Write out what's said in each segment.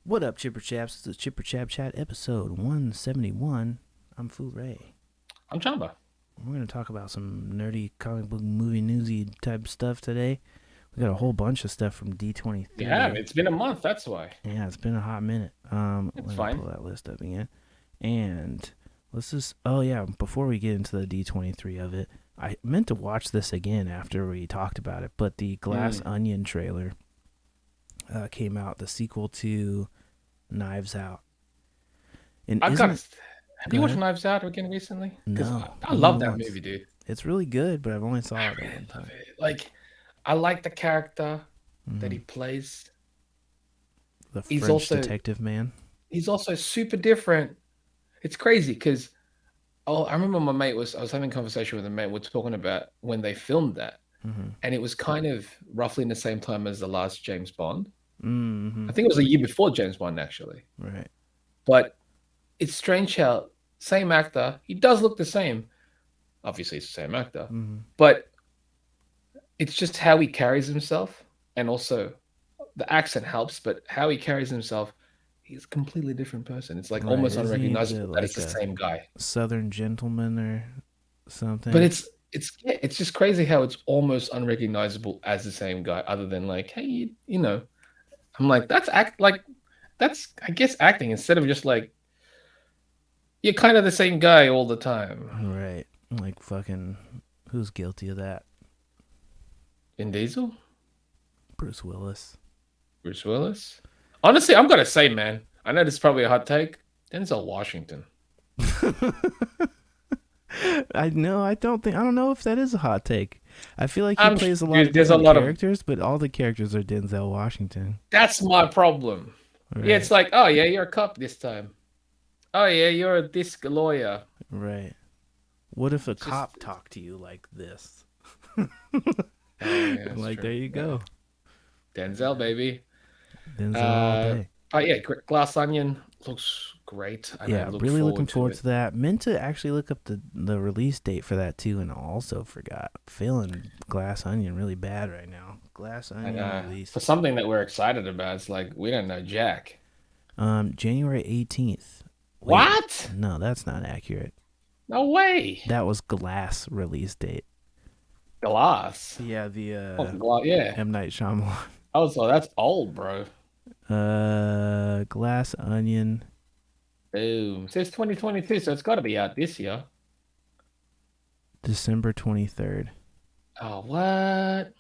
What up, Chipper Chaps? This is Chipper Chap Chat episode 171. I'm Fu Ray. I'm Chamba. We're going to talk about some nerdy comic book movie newsy type stuff today. We got a whole bunch of stuff from D23. Yeah, it's been a month, that's why. Yeah, it's been a hot minute. It's let me fine. pull that list up again. And let's just, oh yeah, before we get into the D23 of it, I meant to watch this again after we talked about it, but the Glass Onion trailer came out, the sequel to Knives Out. And Have you watched Knives Out again recently? No. I love that movie, dude. It's really good, but I've only saw it one time. Like, I like the character that he plays. The French detective man. He's also super different. It's crazy because I remember I was having a conversation with a mate. We're talking about when they filmed that, and it was kind of roughly in the same time as the last James Bond. I think it was a year before James Bond, actually. Right. But it's strange how same actor, he does look the same. Obviously, it's the same actor, but it's just how he carries himself, and also the accent helps. But how he carries himself, he's a completely different person. It's like almost unrecognizable that it's the same guy. Southern gentleman or something. But it's just crazy how it's almost unrecognizable as the same guy, other than like, hey, you know. I'm like, that's I guess acting instead of just like you're kind of the same guy all the time. Right. Like fucking who's guilty of that? Vin Diesel? Bruce Willis. Honestly, I'm gonna say, man, I know this is probably a hot take. Denzel Washington. I don't know if that is a hot take. I feel like he plays a lot of different characters, but all the characters are Denzel Washington. That's my problem. Right. Yeah, it's like, oh yeah, you're a cop this time. Oh yeah, you're a disc lawyer. Right. What if a cop talked to you like this? Yeah, like, true. There you go. Denzel, baby. Denzel all day. But yeah, Glass Onion looks great. Really looking forward to that. Meant to actually look up the release date for that too, and also forgot. Feeling Glass Onion really bad right now. Glass Onion release for something that we're excited about. It's like we don't know jack. January 18th. Wait, what? No, that's not accurate. No way. That was Glass release date. Glass. Yeah, the M. Night Shyamalan. Oh, so that's old, bro. Glass Onion. Boom. It says 2022, so it's got to be out this year. December 23rd. Oh, what?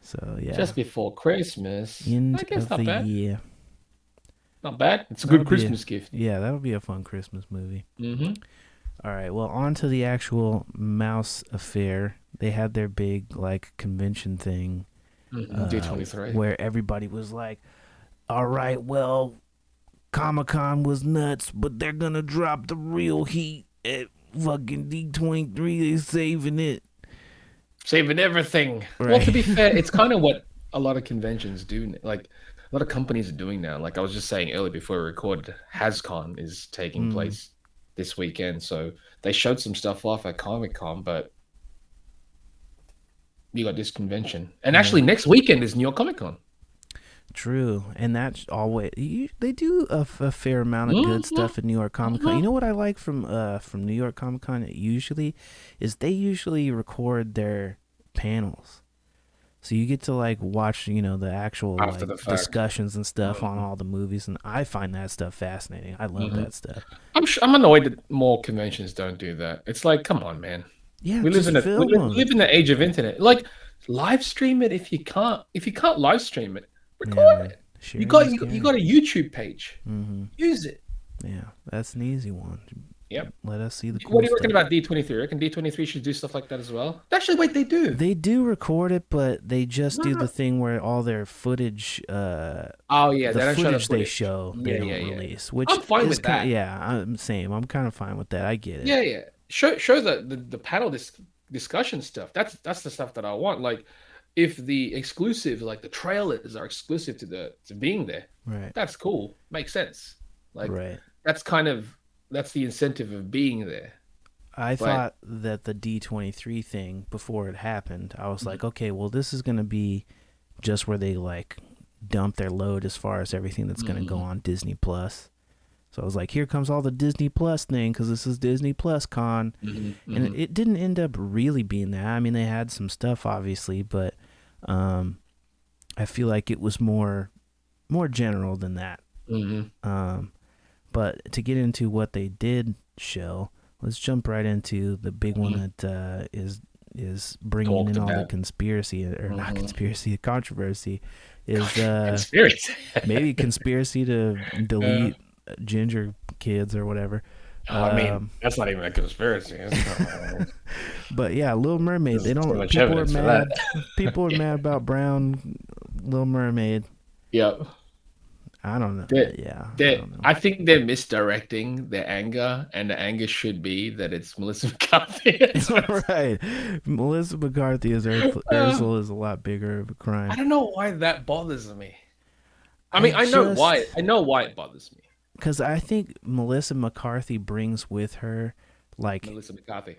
So, yeah. Just before Christmas. End of the year. Not bad. It's a good Christmas gift. Yeah, that'll be a fun Christmas movie. All right, well, on to the actual Mouse affair. They had their big, like, convention thing. D23. Where everybody was like, all right, well, Comic-Con was nuts, but they're going to drop the real heat at fucking D23. They're saving it. Saving everything. Right. Well, to be fair, it's kind of what a lot of conventions do. Like, a lot of companies are doing now. Like I was just saying earlier before we recorded, HasCon is taking place this weekend. So they showed some stuff off at Comic-Con, but you got this convention. And actually next weekend is New York Comic-Con. True. And that's always, they do a fair amount of good stuff at New York Comic-Con. You know what I like from New York Comic-Con usually is they usually record their panels. So you get to like watch, the actual like discussions and stuff on all the movies, and I find that stuff fascinating. I love that stuff. I'm annoyed that more conventions don't do that. It's like, come on, man. Yeah, we live in the age of internet. Like, live stream it if you can't live stream it, record it. You got a YouTube page. Use it. Yeah, that's an easy one. Yep. Let us see the cool What do you reckon about D23? I reckon D23 should do stuff like that as well. Actually, wait, they do. They do record it, but they just do the thing where all their footage. The footage they show, they don't release. Which I'm fine with that. I'm same. I'm kind of fine with that. I get it. Yeah. Show the panel discussion stuff. That's the stuff that I want. Like, if the exclusive, like the trailers, are exclusive to being there, right? That's cool. Makes sense. Like, right. That's the incentive of being there. I thought that the D23 thing, before it happened, I was like, okay, well, this is going to be just where they like dump their load as far as everything that's going to go on Disney Plus. So I was like, here comes all the Disney Plus thing because this is Disney Plus Con. And it didn't end up really being that. I mean, they had some stuff, obviously, but I feel like it was more general than that. But to get into what they did show, let's jump right into the big one that is bringing in all the conspiracy, or not conspiracy, controversy, is conspiracy. Maybe conspiracy to delete ginger kids or whatever. I mean, that's not even a conspiracy. But yeah, Little Mermaid. They don't. People are mad. People are mad about brown Little Mermaid. Yep. I don't know. I think they're misdirecting their anger, and the anger should be that it's Melissa McCarthy. Right. Melissa McCarthy as Ursula is a lot bigger of a crime. I don't know why that bothers me. I mean, I know why it bothers me. Because I think Melissa McCarthy brings with her, like, Melissa McCarthy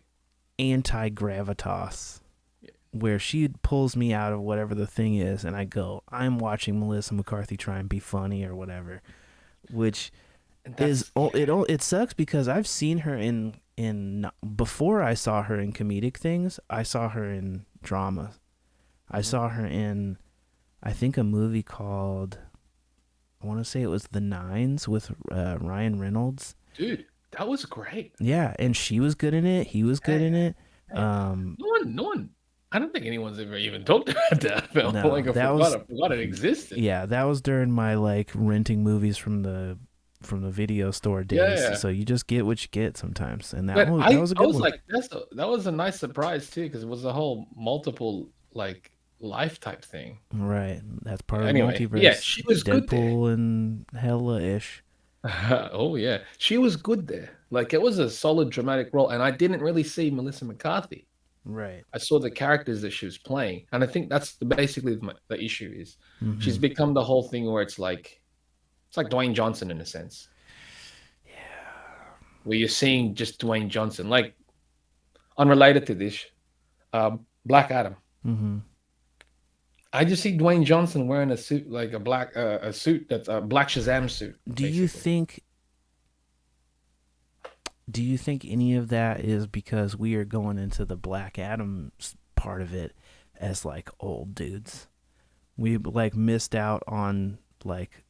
anti-gravitas. Where she pulls me out of whatever the thing is, and I go, I'm watching Melissa McCarthy try and be funny or whatever, which it sucks because I've seen her in before I saw her in comedic things. I saw her in drama. I saw her in, I think, a movie called, I want to say it was The Nines with Ryan Reynolds. Dude, that was great. Yeah, and she was good in it. He was good in it. No one. I don't think anyone's ever even talked about that film. No, I forgot it existed. Yeah, that was during my like renting movies from the video store days. Yeah. So you just get what you get sometimes, and that was a good one. Like, that was a nice surprise too, because it was a whole multiple like life type thing. Right, that's part of the multiverse. Yeah, she was Deadpool good there. and Hella-ish. Oh yeah, she was good there. Like, it was a solid dramatic role, and I didn't really see Melissa McCarthy. Right. I saw the characters that she was playing, and I think that's basically the issue is she's become the whole thing where it's like Dwayne Johnson in a sense. Yeah. Where you're seeing just Dwayne Johnson, like, unrelated to this, Black Adam. I just see Dwayne Johnson wearing a suit, like a black a suit that's a Black Shazam suit. Do you think any of that is because we are going into the Black Adam part of it as like old dudes? We like missed out on like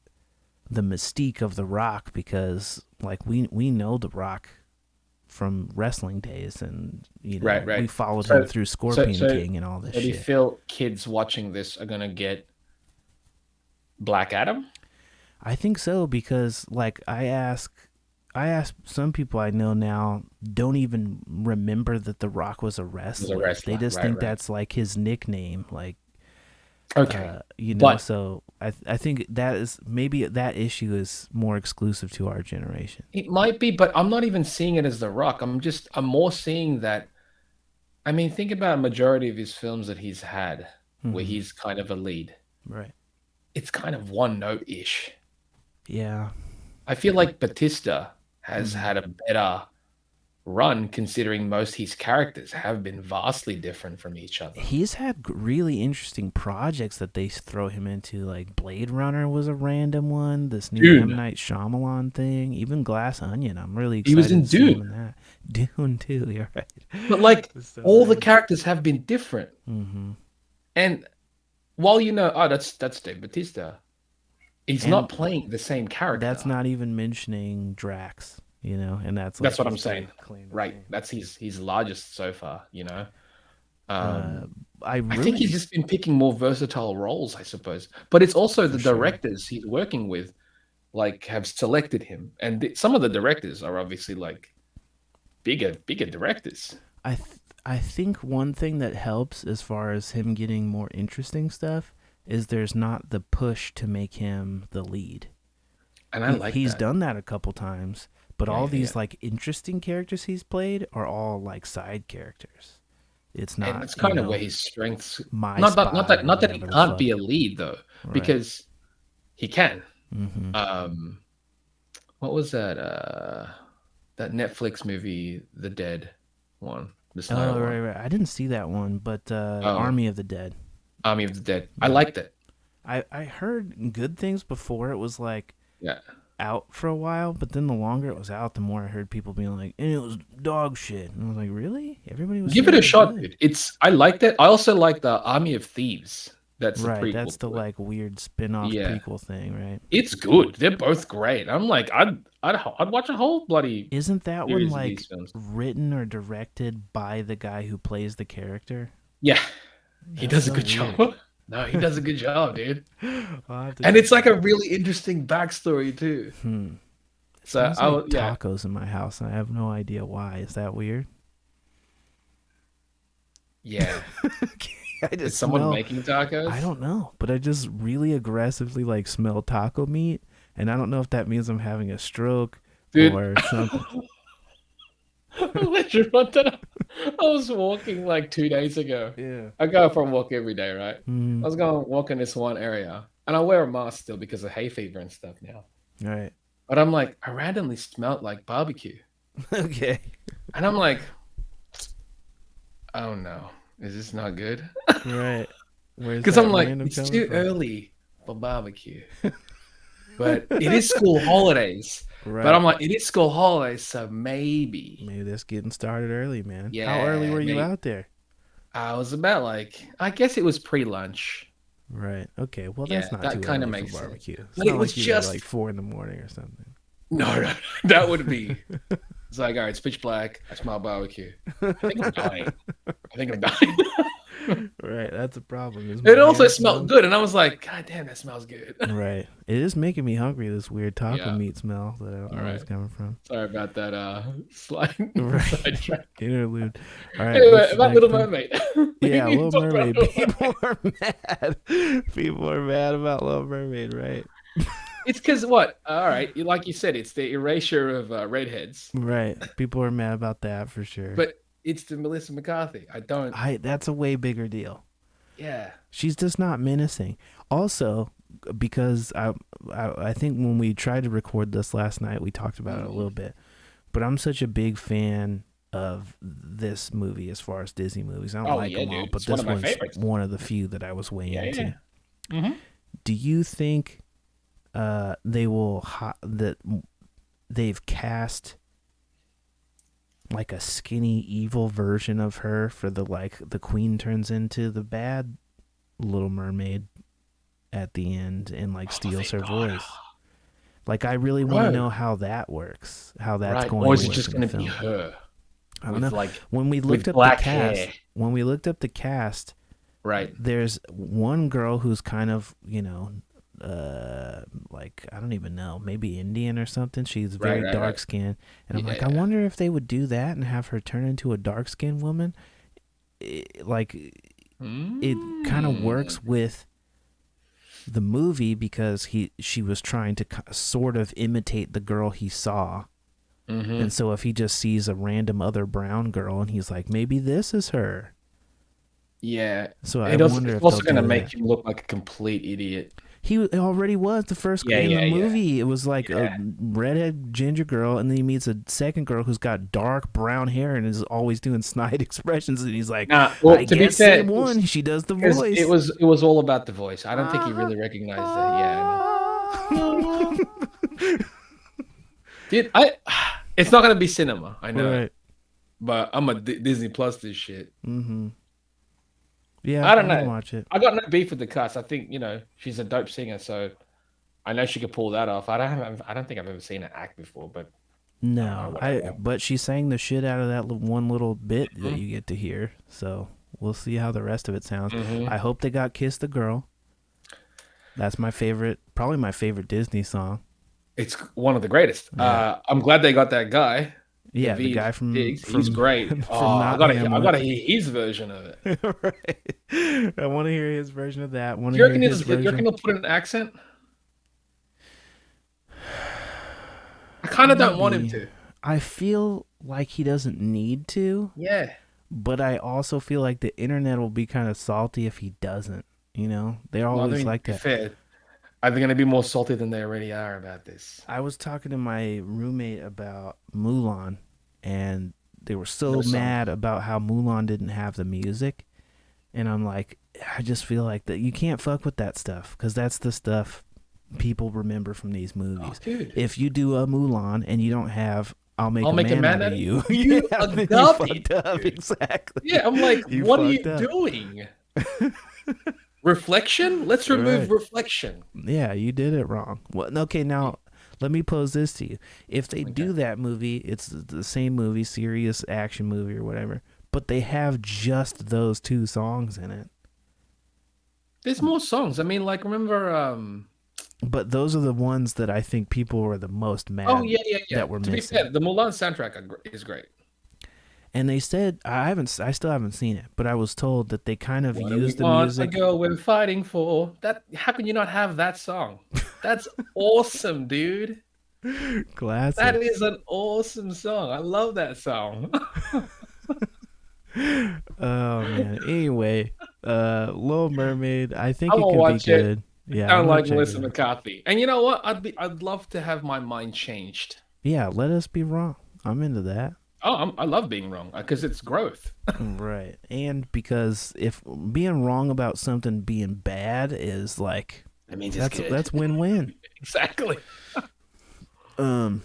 the mystique of The Rock because like we know The Rock from wrestling days, and you know, right. we followed him through Scorpion King and all this shit. Do you feel kids watching this are gonna get Black Adam? I think so, because like I ask some people I know now don't even remember that The Rock was a wrestler. They just think that's like his nickname. Like, okay, you know. So I think that is maybe that issue is more exclusive to our generation. It might be, but I'm not even seeing it as The Rock. I'm more seeing that. I mean, think about a majority of his films that he's had where he's kind of a lead. Right. It's kind of one note ish. Yeah. I feel like Batista has had a better run, considering most his characters have been vastly different from each other. He's had really interesting projects that they throw him into, like Blade Runner was a random one, this new M. Night Shyamalan thing, even Glass Onion. I'm really excited. He was in Dune. In that. Dune too, you're right. But like all the characters have been different. And while you know, that's Dave Bautista, he's not playing the same character. That's not even mentioning Drax, you know, and that's what I'm saying. Right. That's his largest so far, you know. I think he's just been picking more versatile roles, I suppose. But it's also the directors he's working with, like, have selected him. And some of the directors are obviously like bigger directors. I think one thing that helps as far as him getting more interesting stuff is there's not the push to make him the lead. And he's done that a couple times, but all these like interesting characters he's played are all like side characters. It's not. And it's kind of where his strengths. Not that he can't be a lead though, because he can. What was that? That Netflix movie, The Dead one. Right. I didn't see that one, but Army of the Dead. Army of the Dead. I liked it. I heard good things before it was like Yeah. out for a while, but then the longer it was out, the more I heard people being like, and it was dog shit. And I was like, really? Everybody was Give saying it a it was shot, good. dude. I like that. I also like the Army of Thieves. That's the Right, prequel that's the to it. like weird spin-off Yeah. prequel thing, right? It's good. They're both great. I'm like, I'd watch a whole bloody Isn't that one series of like these films. written or directed by the guy who plays the character? Yeah, he That's does a so good weird. job. No, he does a good job, dude. I'll have to And check it's like it a out. really interesting backstory too. It So smells like yeah, tacos in my house, and I have no idea why. Is that weird? yeah. I Is just someone smell. making tacos? I don't know, but I just really aggressively like smell taco meat, and I don't know if that means I'm having a stroke Dude, or something. let you run that up. I was walking like 2 days ago. Yeah. I go for a walk every day, right? Mm, I was going to walk in this one area, and I wear a mask still because of hay fever and stuff now. right. But I'm like, I randomly smelled like barbecue, Okay. and I'm like, oh no, is this not good? Right. Where's Because that I'm like, random it's coming too from? early for barbecue. But it is school holidays. Right. But I'm like, it is school holidays, so maybe. Maybe that's getting started early, man. How early Yeah, were you maybe. out there? I was about like, I guess it was pre-lunch. Right. Okay. Well, Yeah, that's not that too kind of early for makes sense. barbecue. It's But not it was like you're at just like 4 a.m. or something. no, that would be. It's like, all right, it's pitch black. I smell barbecue. I think I'm dying. I think I'm dying. Right. That's a problem. Is my It also hair smelled smelling? good, and I was like, God damn, that smells good. Right. It is making me hungry. This weird taco Yeah. meat smell that I don't All know where right. it's coming from. Sorry about that slide Right. sidetrack. Interlude. All right. Anyway, What's the about next Little thing? Mermaid. We Yeah, need to Little talk about Mermaid. Little People Mermaid. are mad. People are mad about Little Mermaid, right? It's because what? All right, like you said, it's the erasure of redheads, Right. People are mad about that for sure. but it's the Melissa McCarthy. I don't. That's a way bigger deal. Yeah. She's just not menacing. Also, because I think when we tried to record this last night, we talked about it a little bit. But I'm such a big fan of this movie as far as Disney movies. I don't like yeah, them all, dude. but It's one this of my one's favorites. one of the few that I was way Yeah, into. yeah. Mm-hmm. Do you think they will that they've cast like a skinny evil version of her for the queen turns into the bad Little Mermaid at the end and like steals her voice? Like, I really want to know how that works, how that's going Or to is it work just in going the to be film. her? I don't know. Like, When we with looked up the black cast, hair. Right. there's one girl who's kind of, like, I don't even know, maybe Indian or something. She's very Right. dark skinned. And I'm Yeah, like, I wonder if they would do that and have her turn into a dark skinned woman. It kind of works with the movie because she was trying to sort of imitate the girl he saw. Mm-hmm. And so if he just sees a random other brown girl and he's like, maybe this is her. Yeah. So I It's wonder if also they'll going to do make that. him look like a complete idiot. He already was the first in the movie. It was like a redhead ginger girl, and then he meets a second girl who's got dark brown hair and is always doing snide expressions. And he's like, Well, I to guess be fair, same one. She does the voice. It was all about the voice. I don't think he really recognized that. Yeah. Dude, it's not going to be cinema. I know. Right. But I'm a Disney Plus this shit. Mm-hmm. Yeah, I don't I'll know. watch it. I got no beef with the cast. I think she's a dope singer, so I know she could pull that off. I don't think I've ever seen her act before, but No, but she sang the shit out of that one little bit that you get to hear. So we'll see how the rest of it sounds. I hope they got "Kiss the Girl." That's my favorite, probably my favorite Disney song. It's one of the greatest. Yeah. I'm glad they got that guy. Yeah, the guy from he's great. I gotta hear his version of it. Right. I want to hear his version of that. Do you reckon he'll put an accent? I kind of don't want him to. I feel like he doesn't need to. Yeah. But I also feel like the internet will be kind of salty if he doesn't. They're always like that. Fair. Are they going to be more salty than they already are about this? I was talking to my roommate about Mulan, and they were so mad about how Mulan didn't have the music. And I'm like, I just feel like that you can't fuck with that stuff because that's the stuff people remember from these Oh, movies. dude. If you do a Mulan and you don't have "I'll make I'll a make a man man out out of of you," you. yeah, A then you gubby, fucked up. dude. Exactly. Yeah, I'm like, You what are you fucked up. doing? Reflection? Let's remove Right. reflection. Yeah, you did it wrong. Well, okay, now let me pose this to you. If they Okay. do that movie, it's the same movie, serious action movie or whatever, but they have just those two songs in it. There's more songs. I mean, like, remember, But those are the ones that I think people were the most oh, mad yeah. that were To be missing. fair, the Mulan soundtrack is great. And they said I still haven't seen it, but I was told that they kind of What do we used the want? A music. girl we're fighting for. That, how can you not have that song? That's awesome, dude. Classic. That is an awesome song. I love that song. Oh man. Anyway, Little Mermaid, I think I it will could be watch it. good. Yeah, I'm Sound gonna like check Melissa it out. McCarthy. And you know what? I'd love to have my mind changed. Yeah, let us be wrong. I'm into that. Oh, I love being wrong because it's growth. Right. And because if being wrong about something being bad is like That means it's good. that's win-win. Exactly. Um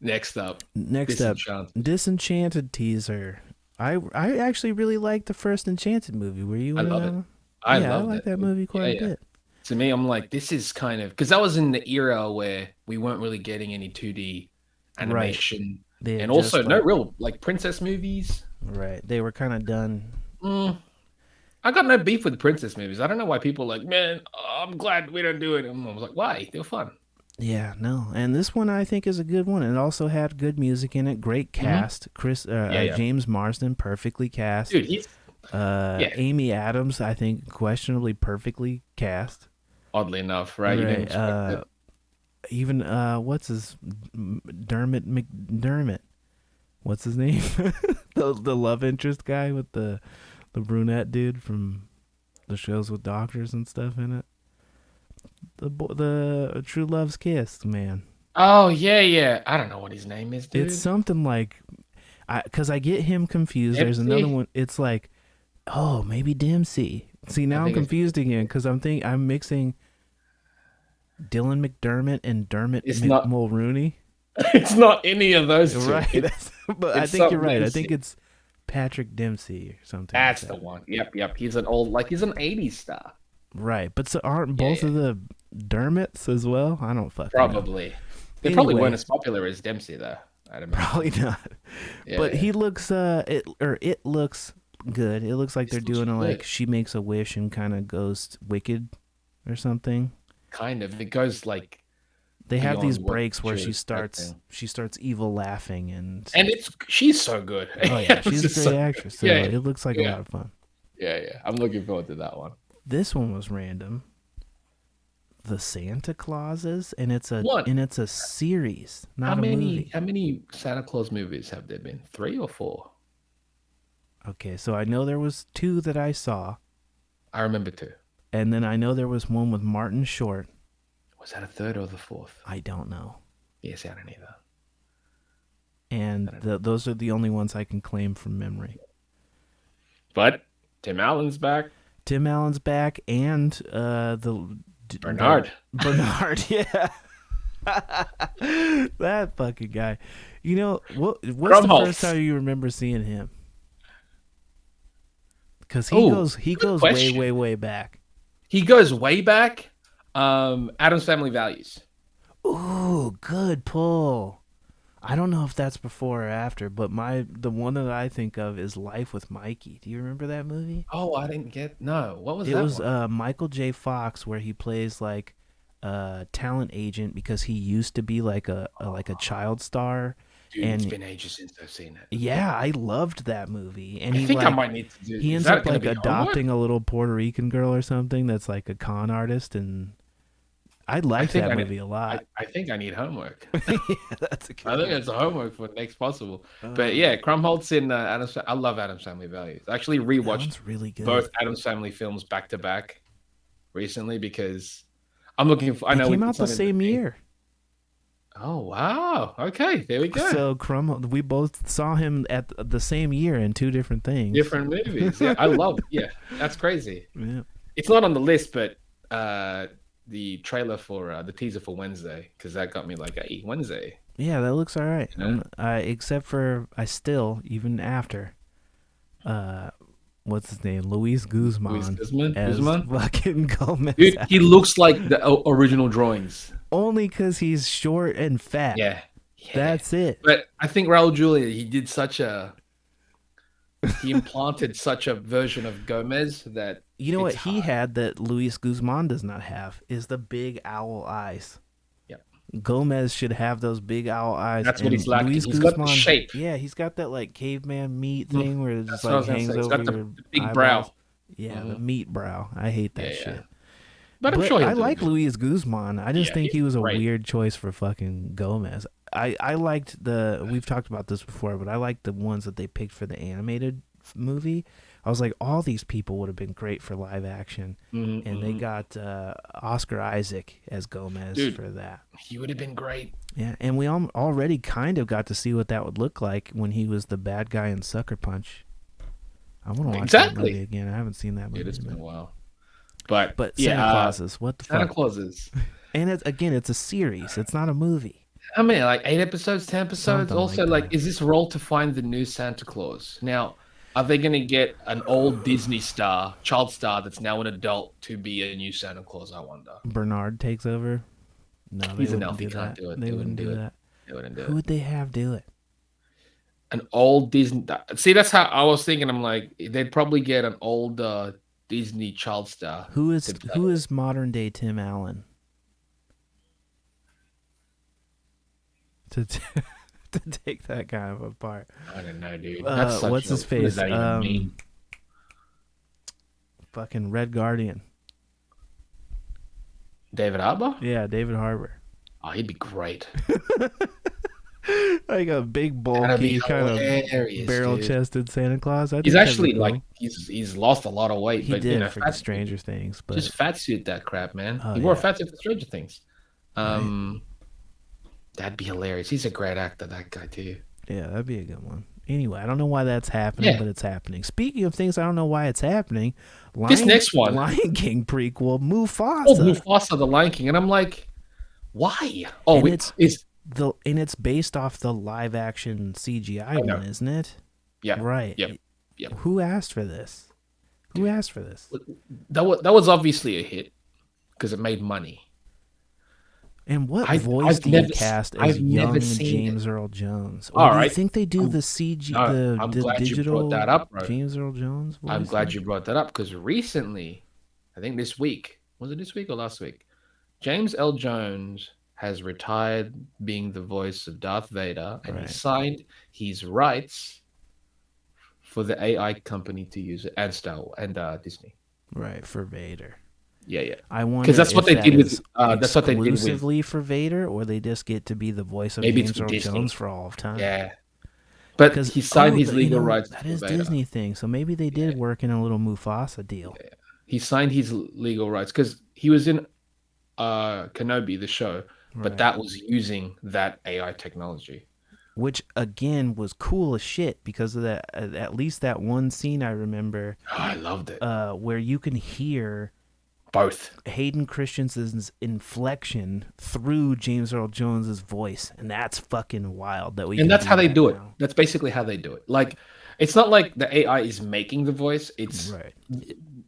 Next up, next up, Disenchanted teaser. I actually really liked the first Enchanted movie. Were you I into love that it. one? I Yeah, I love like that that movie quite a bit. To me, I'm like, this is kind of because that was in the era where we weren't really getting any 2D animation, They had and also just, no like, real like princess movies. right. They were kind of done. I got no beef with princess movies. I don't know why people are like, man, I'm glad we don't do it. And I was like, why? They're fun. Yeah, no. And this one I think is a good one. It also had good music in it. Great cast. James Marsden, perfectly cast. Dude, he's Amy Adams, I think, questionably perfectly cast. oddly enough, right? You didn't expect it. Even what's his Dermot McDermott? What's his name? the love interest guy with the brunette dude from the shows with doctors and stuff in it. The True Love's Kiss, man. Oh yeah. I don't know what his name is, dude. It's something like, because I get him confused. Dempsey? There's another one. It's like, oh, maybe Dempsey. See, now I'm confused again because I'm mixing Dylan McDermott and Dermot Mulrooney. It's not any of those two. Right. But I think you're right. Dempsey. I think it's Patrick Dempsey or something. That's the one. Yep. He's an 80s star. Right. But so aren't both of the Dermots as well? I don't fucking probably. know. They probably weren't as popular as Dempsey though. Probably not. But he looks it looks good. It looks like they're doing like She Makes a Wish and kind of goes wicked or something. Kind of. It goes like they have these breaks where she starts evil laughing and she's so good. Oh yeah, she's a great actress. So it looks like a lot of fun. Yeah. I'm looking forward to that one. This one was random. The Santa Clauses, and it's a series, not a movie. How many Santa Claus movies have there been? 3 or 4? Okay, so I know there was 2 that I saw. I remember 2. And then I know there was one with Martin Short. Was that a 3rd or the 4th? I don't know. Yes, I don't either. And those are the only ones I can claim from memory. But Tim Allen's back. And Bernard, yeah. That fucking guy. You know, what's the first time you remember seeing him? Because he goes way back. He goes way back. Addams Family Values. Ooh, good pull. I don't know if that's before or after, but the one that I think of is Life with Mikey. Do you remember that movie? Oh, I didn't get no. What was that? It was Michael J. Fox, where he plays like a talent agent because he used to be like a child star. Dude, it's been ages since I've seen it. Yeah, I loved that movie. And I think I might need to do. He ends up like adopting a little Puerto Rican girl or something that's like a con artist, and I liked that movie a lot. I think I need homework. Yeah, that's a good I think it's a homework for next possible. But yeah, Krumholtz in Addams. I love Addams Family Values. I actually rewatched really good. both Addams Family films back to back recently because I'm looking for. I know they came out the same year. Oh wow! Okay, there we go. So we both saw him at the same year in two different things. Different movies. Yeah, I love. Yeah, that's crazy. Yeah. It's not on the list, but the trailer for the teaser for Wednesday, because that got me like, hey, Wednesday. Yeah, that looks all right. Yeah. Except for I still even after, what's his name, Luis Guzman as fucking Gomez. Dude, he looks like the original drawings. Only because he's short and fat. Yeah, that's it. But I think Raul Julia, he implanted such a version of Gomez that you know what he had that Luis Guzman does not have is the big owl eyes. Gomez should have those big owl eyes. That's what he's lacking. He's got the shape. Yeah, he's got that like caveman meat thing where it just like hangs over he's got your big eyeballs. brow. Yeah, the meat brow. I hate that shit. Yeah. But I'm sure I like Luis Guzman. I just think he was a weird choice for fucking Gomez. I liked we've talked about this before, but I liked the ones that they picked for the animated movie. I was like, all these people would have been great for live action, and they got Oscar Isaac as Gomez for that. He would have been great. Yeah, and we already kind of got to see what that would look like when he was the bad guy in Sucker Punch. I want to watch that movie again. I haven't seen that movie. It's been a while. But Santa Clauses, what the fuck? Santa Clauses. And it's a series. It's not a movie. How many? Like 8 episodes, 10 episodes? Something also, like is this role to find the new Santa Claus? Now, are they going to get an old Disney star, child star that's now an adult to be a new Santa Claus, I wonder? Bernard takes over? No, he's an elf. He can't do it. They wouldn't do that. They wouldn't do it. Who would they have do it? An old Disney... See, that's how I was thinking. I'm like, they'd probably get an old Disney child star. Who is modern day Tim Allen? To take that kind of apart. I don't know, dude. What's his face? Fucking Red Guardian. David Harbour? Yeah, David Harbour. Oh, he'd be great. Like a big, bulky, kind of barrel-chested Santa Claus. He's actually like he's lost a lot of weight. He did for Stranger Things, but just fat suit that crap, man. He wore a fat suit for Stranger Things. That'd be hilarious. He's a great actor, that guy too. Yeah, that'd be a good one. Anyway, I don't know why that's happening, but it's happening. Speaking of things I don't know why it's happening, this next one, Lion King prequel, Mufasa. Oh, Mufasa, the Lion King, and I'm like, why? Oh, and it's based off the live action CGI one, isn't it? Yeah. Right. Yep. Who asked for this? That was obviously a hit because it made money. And what voice do you cast as young James Earl Jones? Or do you think they do the CG, the digital that up, bro. James Earl Jones voice? I'm glad you brought that up because recently, I think this week, was it this week or last week? James L. Jones has retired being the voice of Darth Vader, and he signed his rights for the AI company to use it and Disney. Right, for Vader. Yeah. I wonder because that's what they did with that's what they did exclusively for Vader, or they just get to be the voice of James Earl Jones for all of time. Yeah, but he signed his legal rights. That is Disney thing, so maybe they did work in a little Mufasa deal. Yeah. He signed his legal rights because he was in Kenobi, the show, but that was using that AI technology. Which again was cool as shit because of that. At least that one scene I remember. Oh, I loved it. Where you can hear both Hayden Christensen's inflection through James Earl Jones's voice, and that's fucking wild. And that's how they do it. That's basically how they do it. Like, it's not like the AI is making the voice. It's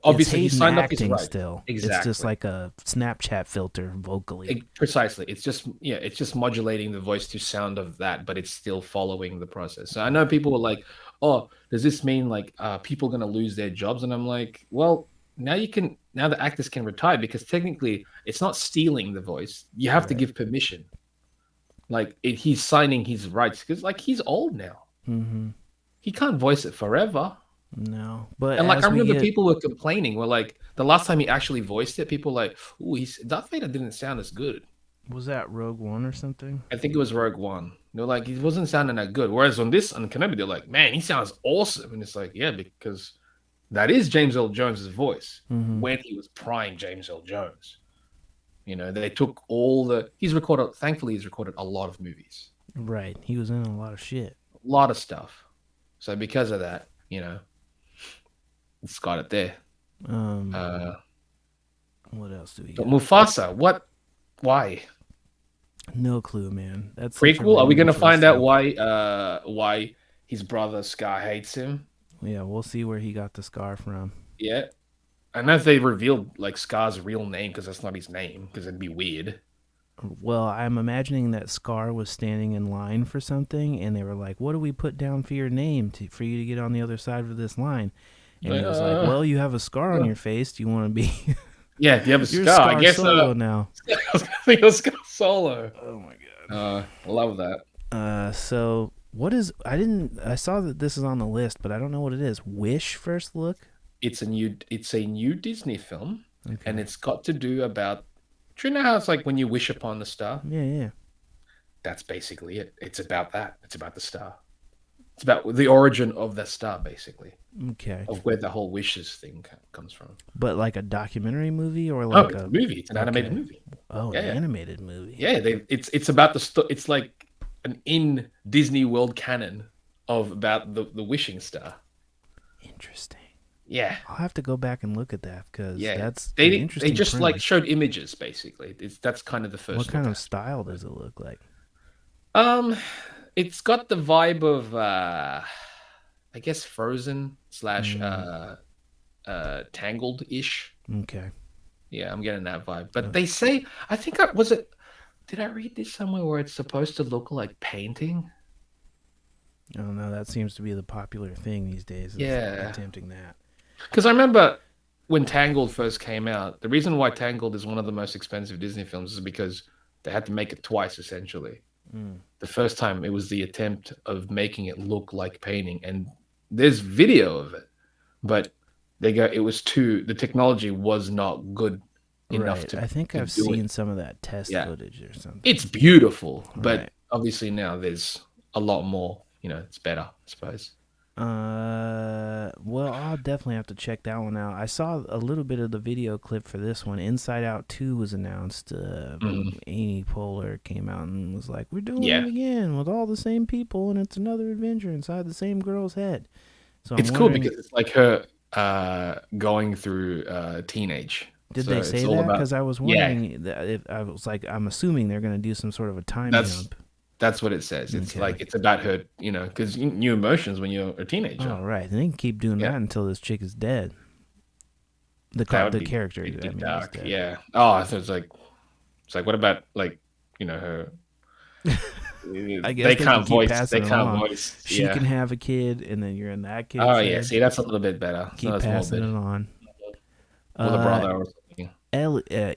obviously he signed up his rights. Still, exactly. It's just like a Snapchat filter vocally. Precisely. It's just modulating the voice to sound of that, but it's still following the process. So I know people were like, "Oh, does this mean like people going to lose their jobs?" And I'm like, "Well, now the actors can retire because technically it's not stealing the voice. You have to give permission. Like he's signing his rights because like he's old now. Mm-hmm. He can't voice it forever. No, but and like I remember people were complaining. Were like the last time he actually voiced it, people were like, "Ooh, Darth Vader didn't sound as good." Was that Rogue One or something? I think it was Rogue One. They're like, he wasn't sounding that good. Whereas on Kenobi, they're like, "Man, he sounds awesome." And it's like, yeah, because that is James Earl Jones's voice when he was prime James Earl Jones. You know, they took all the. Thankfully, he's recorded a lot of movies. Right. He was in a lot of shit. A lot of stuff. So because of that, you know, it's got it there. What else do we But got? Mufasa, what? Why? No clue, man. That's Prequel. Are we going to find out why his brother Scar hates him? Yeah, we'll see where he got the scar from. Yeah. I don't know if they revealed like Scar's real name, because that's not his name, because it'd be weird. Well, I'm imagining that Scar was standing in line for something, and they were like, "What do we put down for your name for you to get on the other side of this line?" And he was like, "Well, you have a scar on your face. Do you want to be?" Yeah, do you have a You're scar? I guess Solo now. You're Scar Solo. Oh my god. I love that. So what is? I saw that this is on the list, but I don't know what it is. Wish first look. It's a new Disney film, and it's got to do about. Do you know how it's like when you wish upon the star? Yeah. That's basically it. It's about that. It's about the star. It's about the origin of the star, basically. Okay. Of where the whole wishes thing comes from. But like a documentary movie or like it's a movie. It's an animated movie. Oh, an animated movie. Yeah, it's about it's like an in Disney World canon about the wishing star. Interesting. Yeah, I'll have to go back and look at that because that's they just like showed images basically. That's kind of the first. What kind of style does it look like? It's got the vibe of I guess Frozen / Tangled-ish. Okay. Yeah, I'm getting that vibe. But they say, I think did I read this somewhere where it's supposed to look like painting? I don't know. That seems to be the popular thing these days. Attempting that. Because I remember when Tangled first came out, the reason why Tangled is one of the most expensive Disney films is because they had to make it twice, essentially. The first time, it was the attempt of making it look like painting. And there's video of it. But the technology was not good enough to. I think I've seen some of that test footage or something. It's beautiful, but obviously now there's a lot more. You know, it's better, I suppose. Well, I'll definitely have to check that one out. I saw a little bit of the video clip for this one. Inside Out 2 was announced. Amy Poehler came out and was like, "We're doing it again with all the same people, and it's another adventure inside the same girl's head." So it's cool because it's like her going through teenage. Did they say that? Because I was wondering. I was like, I'm assuming they're going to do some sort of a time jump. That's what it says. It's like it's about her, you know, because new emotions when you're a teenager. Oh, right. And they can keep doing that until this chick is dead. The character. Dark. Yeah. Oh, so it's like what about like, you know, her? I guess they can't voice. They can't voice. She can have a kid, and then you're in that kid. Oh yeah, see, that's a little bit better. Keep passing it on. With a brother or something. Elio.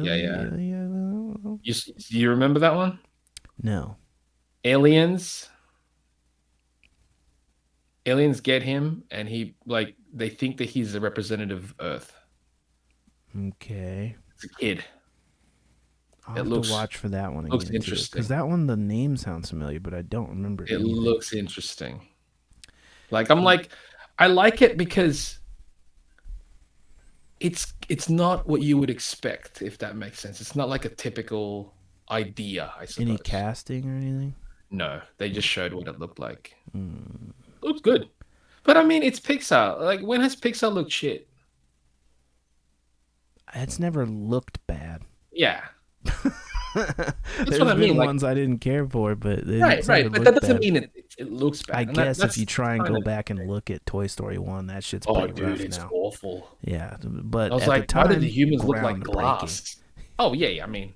Yeah. Do you remember that one? No. Aliens get him, and they think that he's a representative of Earth. Okay. It's a kid. I'll have to watch for that one again. Looks interesting. Because that one, the name sounds familiar, but I don't remember. It looks interesting. I like it because it's not what you would expect, if that makes sense. It's not like a typical idea, I suppose. Any casting or anything? No, they just showed what it looked like. Looks good. But I mean, it's Pixar. Like, when has Pixar looked shit? It's never looked bad. Yeah. There's what I mean. Ones I didn't care for, but right. But that doesn't mean it looks bad. I guess if you try and go back and look at Toy Story 1, that shit's pretty rough it's now. Awful. Yeah, but I was at like, the time, why did the humans look like glass? Oh yeah. I mean,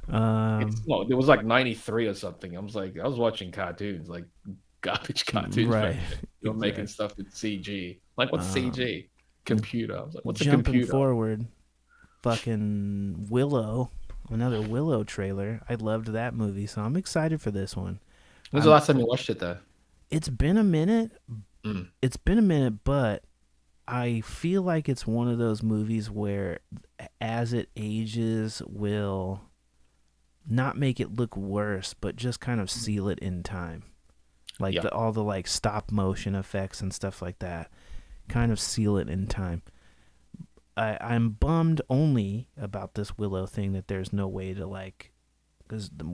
it was like 93 or something. I was watching cartoons, like garbage cartoons. Right. You're making stuff with CG. Like, what's CG? Computer. I was like, what's a jumping computer? Forward, fucking Willow. Another Willow trailer. I loved that movie, so I'm excited for this one. When's the last time you watched it, though? It's been a minute. It's been a minute, but I feel like it's one of those movies where, as it ages, will not make it look worse, but just kind of seal it in time. Like all the like stop motion effects and stuff like that, kind of seal it in time. I'm bummed only about this Willow thing that there's no way to like, because the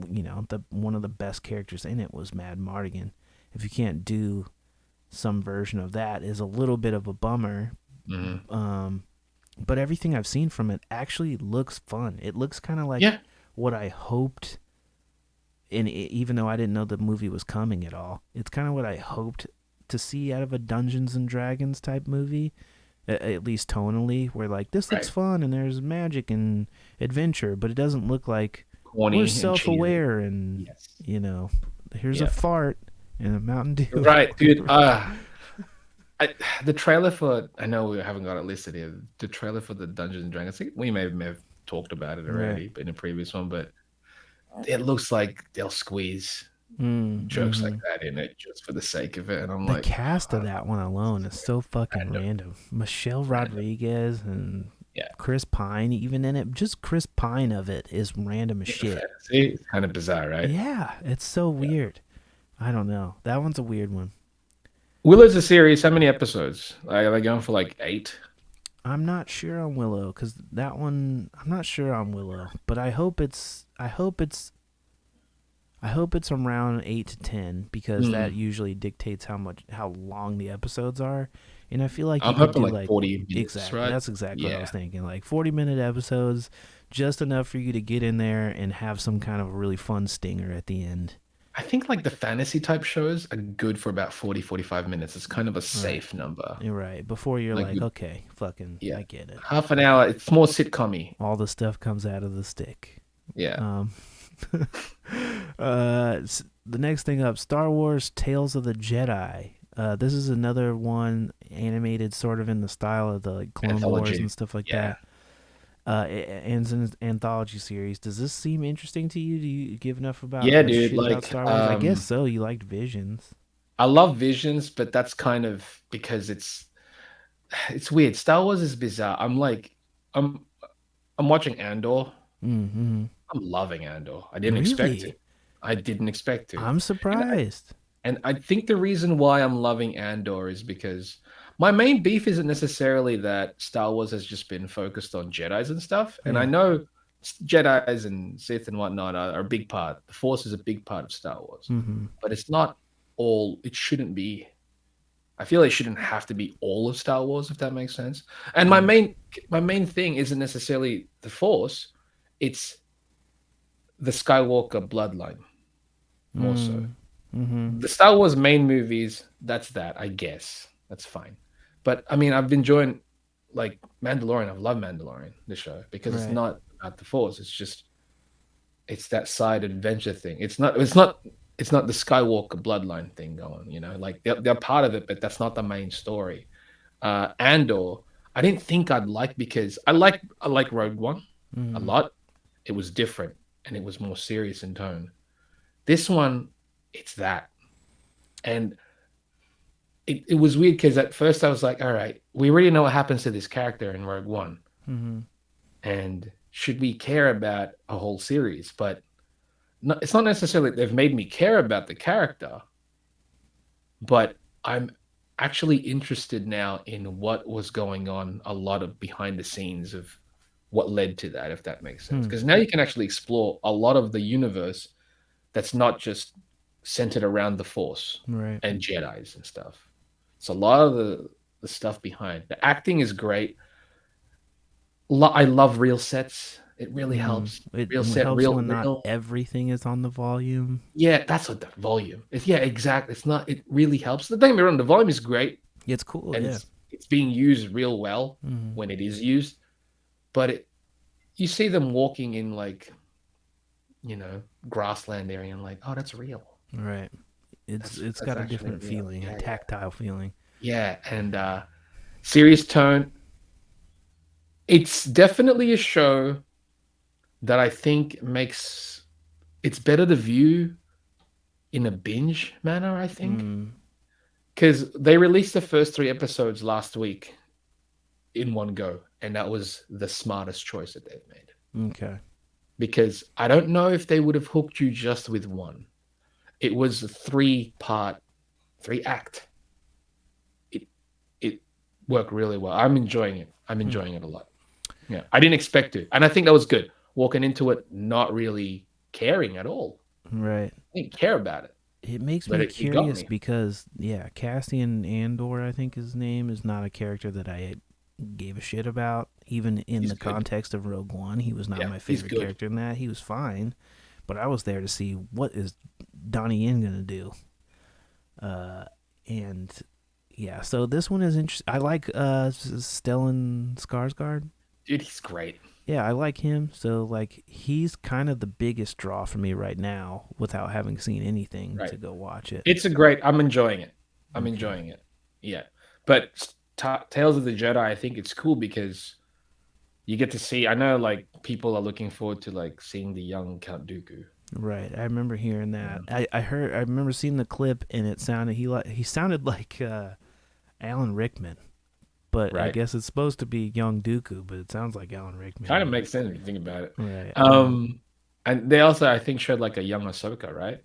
one of the best characters in it was Mad Mardigan. If you can't do some version of that, is a little bit of a bummer. But everything I've seen from it actually looks fun. It looks kind of like what I hoped. And even though I didn't know the movie was coming at all, it's kind of what I hoped to see out of a Dungeons and Dragons type movie, at least tonally, where like this looks fun and there's magic and adventure, but it doesn't look like we're self-aware and here's a fart and a Mountain Dew. Right, dude. The trailer for, I know we haven't got it listed here. The trailer for the Dungeons and Dragons, I think we may have talked about it already, but in a previous one, but it looks like they'll squeeze jokes like that in it just for the sake of it, and I'm the like, cast of that one alone is so fucking random. Michelle Rodriguez and Chris Pine, even in it, just Chris Pine of it is random as shit. See, it's kind of bizarre, right? Yeah, it's so weird. I don't know. That one's a weird one. Willow's a series. How many episodes? Are they going for like 8? I'm not sure on Willow, because that one, I'm not sure on Willow, but I hope it's around 8 to 10, because that usually dictates how long the episodes are, and I feel like I'm hoping like 40 minutes. Exactly, right? That's exactly what I was thinking. Like 40-minute episodes, just enough for you to get in there and have some kind of really fun stinger at the end. I think like the fantasy type shows are good for about 40-45 minutes. It's kind of a safe number. You're right. Before you're like okay, fucking, I get it. Half an hour. It's more sitcom-y. All the stuff comes out of the stick. Yeah. The next thing up, Star Wars Tales of the Jedi. This is another one animated sort of in the style of the like Clone Wars and stuff like that. And an anthology series. Does this seem interesting to you? Do you give enough about dude, like about Star Wars? I guess so. You liked Visions. I love Visions, but that's kind of because it's weird. Star Wars is bizarre. I'm watching Andor. I'm loving Andor. I didn't expect it. I didn't expect it. I'm surprised. And I think the reason why I'm loving Andor is because my main beef isn't necessarily that Star Wars has just been focused on Jedis and stuff. And I know Jedis and Sith and whatnot are a big part. The Force is a big part of Star Wars. But it's not all, it shouldn't be. I feel it shouldn't have to be all of Star Wars, if that makes sense. And my main thing isn't necessarily the Force. It's the Skywalker bloodline, more so. The Star Wars main movies, that's that, I guess. That's fine. But I mean, I've been enjoying like Mandalorian. I love Mandalorian, the show, because it's not about the Force. It's that side adventure thing. It's not the Skywalker bloodline thing going, like they're part of it, but that's not the main story. Andor, I didn't think I'd like, because I like Rogue One a lot. It was different and it was more serious in tone. This one, it's that. And it was weird, because at first I was like, all right, we already know what happens to this character in Rogue One. And should we care about a whole series? But it's not necessarily they've made me care about the character, but I'm actually interested now in what was going on, a lot of behind the scenes of what led to that, if that makes sense. Because now you can actually explore a lot of the universe that's not just centered around the Force and Jedis and stuff. So a lot of the stuff behind. The acting is great. I love real sets. It really helps. Real set, helps when not everything is on the volume. Yeah, that's what the volume is. Yeah, exactly. It really helps. The thing around the volume is great. It's cool. And it's being used real well when it is used. But you see them walking in like, grassland area, and like, oh, that's real. Right. It's got a different feeling, a tactile feeling. Yeah, and serious tone. It's definitely a show that I think makes it's better to view in a binge manner, I think. Because they released the first 3 episodes last week in one go, and that was the smartest choice that they've made. Okay. Because I don't know if they would have hooked you just with one. It was a 3-part, 3-act. It worked really well. I'm enjoying it. I'm enjoying it a lot. Yeah, I didn't expect to, and I think that was good. Walking into it not really caring at all. Right. I didn't care about it, It makes but me it got curious me. because, yeah, Cassian Andor, I think his name, is not a character that I gave a shit about. Even in He's the good. context of Rogue One, he was not Yeah, my he's favorite good. character in that. He was fine, but I was there to see what is Donnie Yen gonna do. And yeah, so this one is interesting. I like Stellan Skarsgård. Dude, he's great. Yeah, I like him. So like he's kind of the biggest draw for me right now without having seen anything Right. to go watch it. It's a great. I'm enjoying it. I'm Okay. enjoying it. Yeah, but Tales of the Jedi, I think it's cool because you get to see. I know, like people are looking forward to like seeing the young Count Dooku. Right. I remember hearing Yeah. that. I remember seeing the clip and it sounded he sounded like Alan Rickman. But I Right. guess it's supposed to be young Dooku, but it sounds like Alan Rickman. Kind of makes sense if you think about it. Right. And they also, I think, showed like a young Ahsoka, right?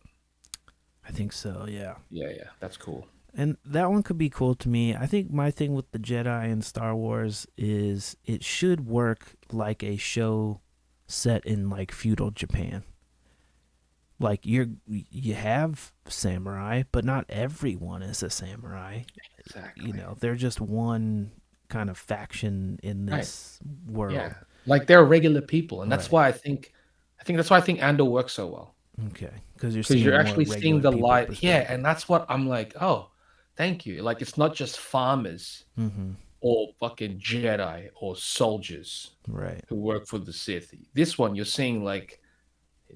I think so, yeah. Yeah, that's cool. And that one could be cool to me. I think my thing with the Jedi and Star Wars is it should work like a show set in like feudal Japan. Like you have samurai, but not everyone is a samurai. Exactly. You know, they're just one kind of faction in Right. this world. Yeah, like they're regular people, and that's Right. why I think that's why I think Andor works so well Okay, because you're because seeing you're a more actually seeing regular the people light. Yeah, perspective. and that's what I'm like. Oh, thank you. Like it's not just farmers Mm-hmm. or fucking Jedi or soldiers Right. who work for the Sith. This one, you're seeing like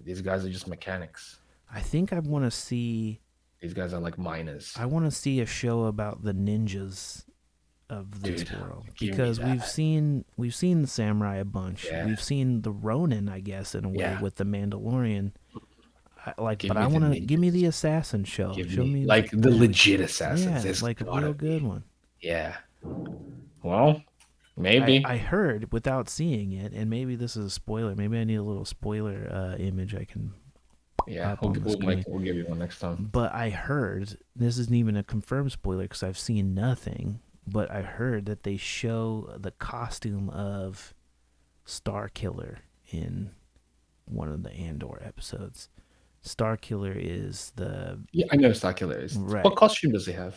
these guys are just mechanics. I think I want to see. These guys are like miners. I want to see a show about the ninjas of this Dude, world give me because that. we've seen the samurai a bunch. Yeah. We've seen the Ronin, I guess, in a way Yeah. with the Mandalorian. Give But me I the want to give me ninjas. the assassin show. Give Show me me like the legit assassins. yeah, There's like a gotta real be. good one. Yeah. Well, maybe. I heard without seeing it, and maybe this is a spoiler. Maybe I need a little spoiler image I can Yeah, up on the screen. we'll give you one next time. But I heard this isn't even a confirmed spoiler because I've seen nothing. But I heard that they show the costume of Starkiller in one of the Andor episodes. Starkiller is the Yeah, I know Starkiller is. right. What costume does he have?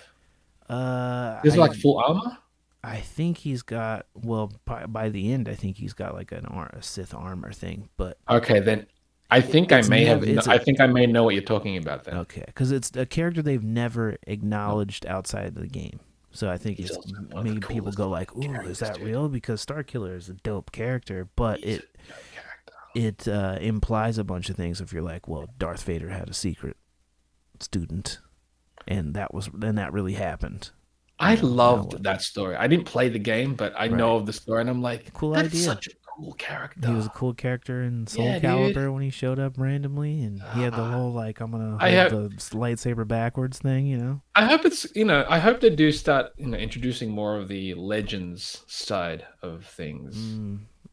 Is it I like full armor? I think he's got by the end I think he's got like a Sith armor thing. But Okay, then I think I it's may never have. it's a I think I may know what you're talking about then. okay because it's a character they've never acknowledged outside of the game. So I think He's it's also one of the maybe people coolest go like, "Ooh, is characters, that dude. real?" Because Starkiller is a dope character, but He's a dope character. it implies a bunch of things. If you're like, "Well, Darth Vader had a secret student, and that really happened." I You know, loved that story. I didn't play the game, but I know Right. of the story, and I'm like, Cool that's idea. such a cool character. He was a cool character in Soul Yeah, Calibur dude. when he showed up randomly, and he had the whole like, "I'm gonna I hold have. the lightsaber backwards" thing. You know. I hope it's I hope they do start introducing more of the legends side of things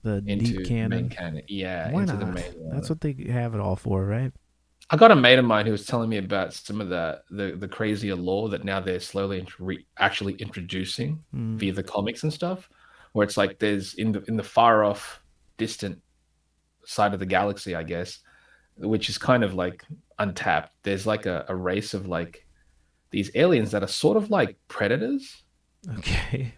The into deep the canon. main canon. Yeah, Why into not? the main one. That's what they have it all for, right? I got a mate of mine who was telling me about some of the crazier lore that now they're slowly actually introducing via the comics and stuff, where it's like there's in the far off distant side of the galaxy, I guess, which is kind of like untapped. There's like a race of like these aliens that are sort of like predators, Okay.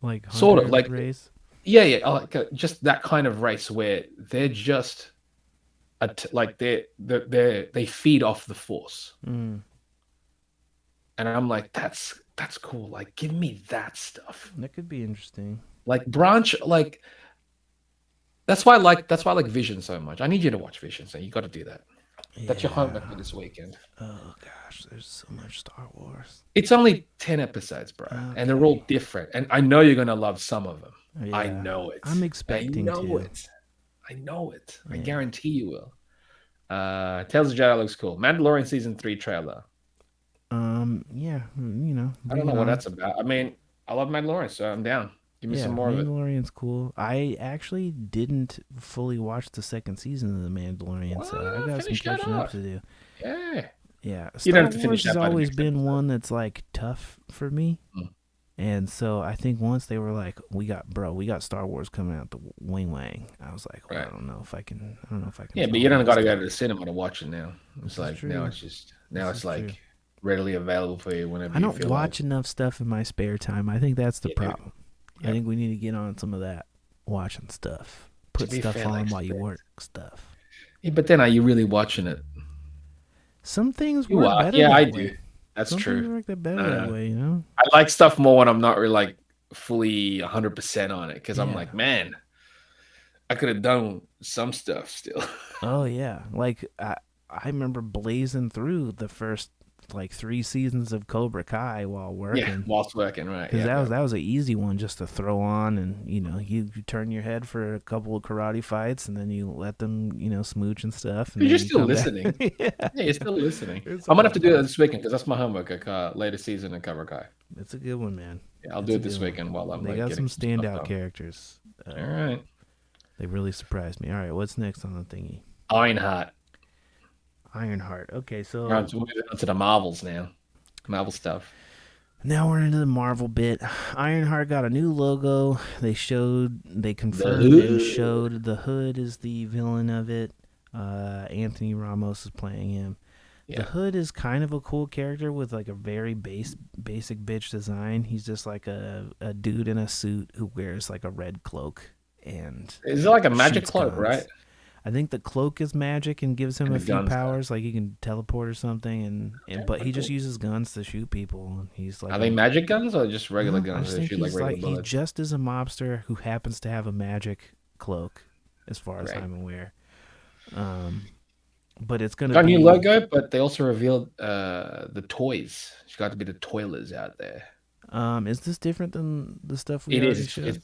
Like sort of hunter like race. yeah, like just that kind of race where they're just like they feed off the force. And I'm like, that's cool. Like, give me that stuff. That could be interesting. Like branch, like that's why I like Vision so much. I need you to watch Vision, so you got to do that. That's your homework for this weekend. Oh gosh, there's so much Star Wars. It's only 10 episodes, bro, and they're all different. And I know you're gonna love some of them. Yeah. I know it. I'm expecting I know to. it. I know it. I Yeah. guarantee you will. Tales of Jedi looks cool. Mandalorian season 3 trailer. Yeah, you know. I don't know what that's about. I mean, I love Mandalorian, so I'm down. Give me some more of it. Mandalorian's cool. I actually didn't fully watch the second season of the Mandalorian, so I got some finish that catching up off. to do. Yeah. Yeah, You Star don't have to finish Wars that has by the always next been episode. one that's like tough for me, And so I think once they were like, we got Star Wars coming out the wing wang. I was like, well, Right. I don't know if I can. I don't know if I can. Yeah, but follow you don't this got to go stuff. to the cinema to watch it now. It's This is like now true. it's just now This it's is like true. readily available for you whenever I you don't feel watch like. enough stuff in my spare time. I think that's the Yeah, dude. problem. I Yep. think we need to get on some of that watching stuff. To Put be stuff fair, on like, while you work stuff. yeah, but then are you really watching it? Some things You work are. better Yeah, I that do. way. That's Some things true. work that better that way, you know? I like stuff more when I'm not really like fully 100% on it because I'm Yeah. like, man, I could have done some stuff still. Oh yeah. Like I remember blazing through the first like 3 seasons of Cobra Kai while Yeah, working. whilst working, right? Because Yeah, that was an easy one just to throw on, and you turn your head for a couple of karate fights, and then you let them smooch and stuff, and you're then still come listening. back. Yeah, Yeah, you're still listening. it's I'm gonna all have to do that fun. this weekend because that's my homework. Later season of Cobra Kai. It's a good one, man. Yeah, I'll It's do a it this good one. weekend while I'm They like got getting some some stuff standout done. characters. All right, They really surprised me. All right, what's next on the thingy? Ironheart. Ironheart. Okay, so We're moving on to the Marvels now. Marvel stuff. now we're into the Marvel bit. Ironheart got a new logo. They confirmed and showed the Hood is the villain of it. Anthony Ramos is playing him. Yeah. The Hood is kind of a cool character with like a very basic bitch design. He's just like a dude in a suit who wears like a red cloak and Is it like a magic shoots cloak, guns. right? I think the cloak is magic and gives him And a the few guns, powers, like he can teleport or something, but he just uses guns to shoot people. And he's like, Are they magic guns or just regular no, I guns just that think shoot like he's regular he bullets? just is a mobster who happens to have a magic cloak, as far as Right. I'm aware. But it's gonna Got a be new logo, but they also revealed the toys. It's got to be the toilers out there. Is this different than the stuff we It already is. showed?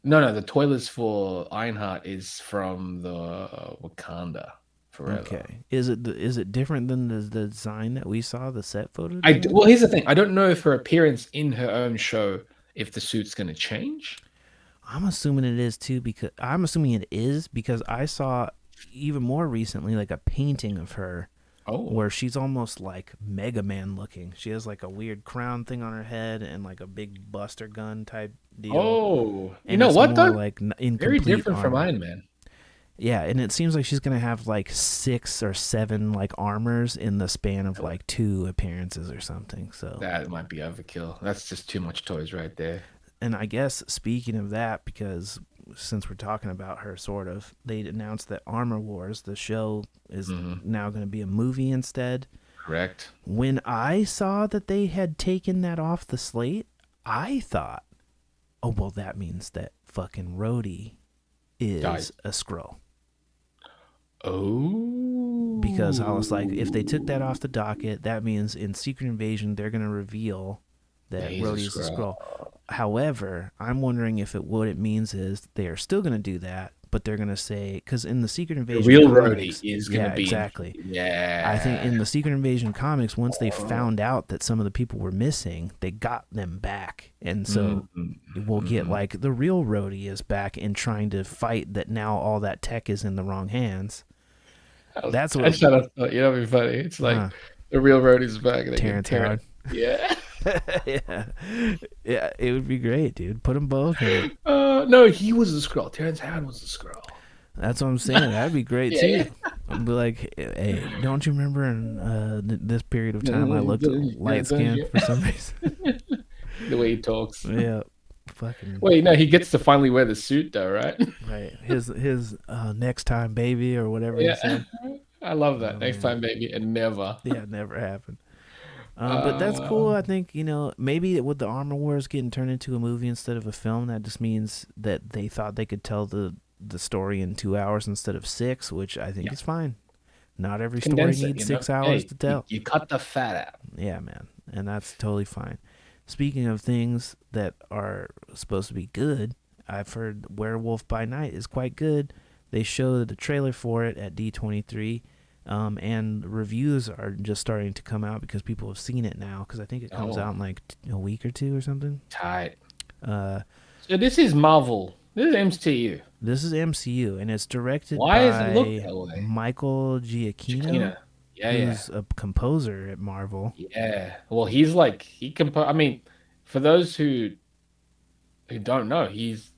No. The toilers for Ironheart is from the Wakanda Forever. Okay. Is it different than the design that we saw, the set photo? Well, here's the thing. I don't know if her appearance in her own show, if the suit's going to change. I'm assuming it is too, because I saw even more recently like a painting of her where she's almost like Mega Man looking. She has like a weird crown thing on her head and like a big buster gun type deal. Oh, and you know it's what more though? like Very incomplete different from armor. Iron Man. Yeah, and it seems like she's gonna have like 6 or 7 like armors in the span of like 2 appearances or something. So That might be overkill. That's just too much toys right there. and I guess speaking of that, because since we're talking about her, sort of, they announced that Armor Wars, the show, is now going to be a movie instead. Correct. When I saw that they had taken that off the slate, I thought, oh, well, that means that fucking Rhodey is a Skrull. Oh. Because I was like, if they took that off the docket, that means in Secret Invasion, they're going to reveal that Rhodey's a Skrull. However, I'm wondering if what it means is they are still going to do that, but they're going to say, because in the Secret Invasion the real comics, Rhodey is going to be exactly. Yeah. I think in the Secret Invasion comics, once they found out that some of the people were missing, they got them back, and so we'll get like the real Rhodey is back and trying to fight that now all that tech is in the wrong hands. That's what I shut up. You know, it'd be funny. It's like the real Rhodey's back. And Terrence Howard. Yeah. yeah, it would be great, dude. Put them both in. No, he was a Skrull. Terrence Howard was a Skrull. That's what I'm saying. That'd be great too. I'd be like, hey, don't you remember in this period of time I looked light skinned for some reason? The way he talks. Yeah. Fucking. Wait, no, he gets to finally wear the suit though, right? Right. His next time baby or whatever he said. I love that. Next time, baby, and never. Yeah, it never happened. But that's cool. I think, maybe with the Armor Wars getting turned into a movie instead of a film, that just means that they thought they could tell the story in 2 hours instead of 6, which I think is fine. Not every story needs 6 hours to tell. You cut the fat out. Yeah, man. And that's totally fine. Speaking of things that are supposed to be good, I've heard Werewolf by Night is quite good. They showed the trailer for it at D23. And reviews are just starting to come out because people have seen it now, because I think it comes out in like a week or 2 or something. Tight. So this is Marvel. This is MCU. This is MCU, and it's directed Why does by it look that way? Michael Giacchino, who's a composer at Marvel. Yeah. Well, he's like, I mean, for those who don't know, he's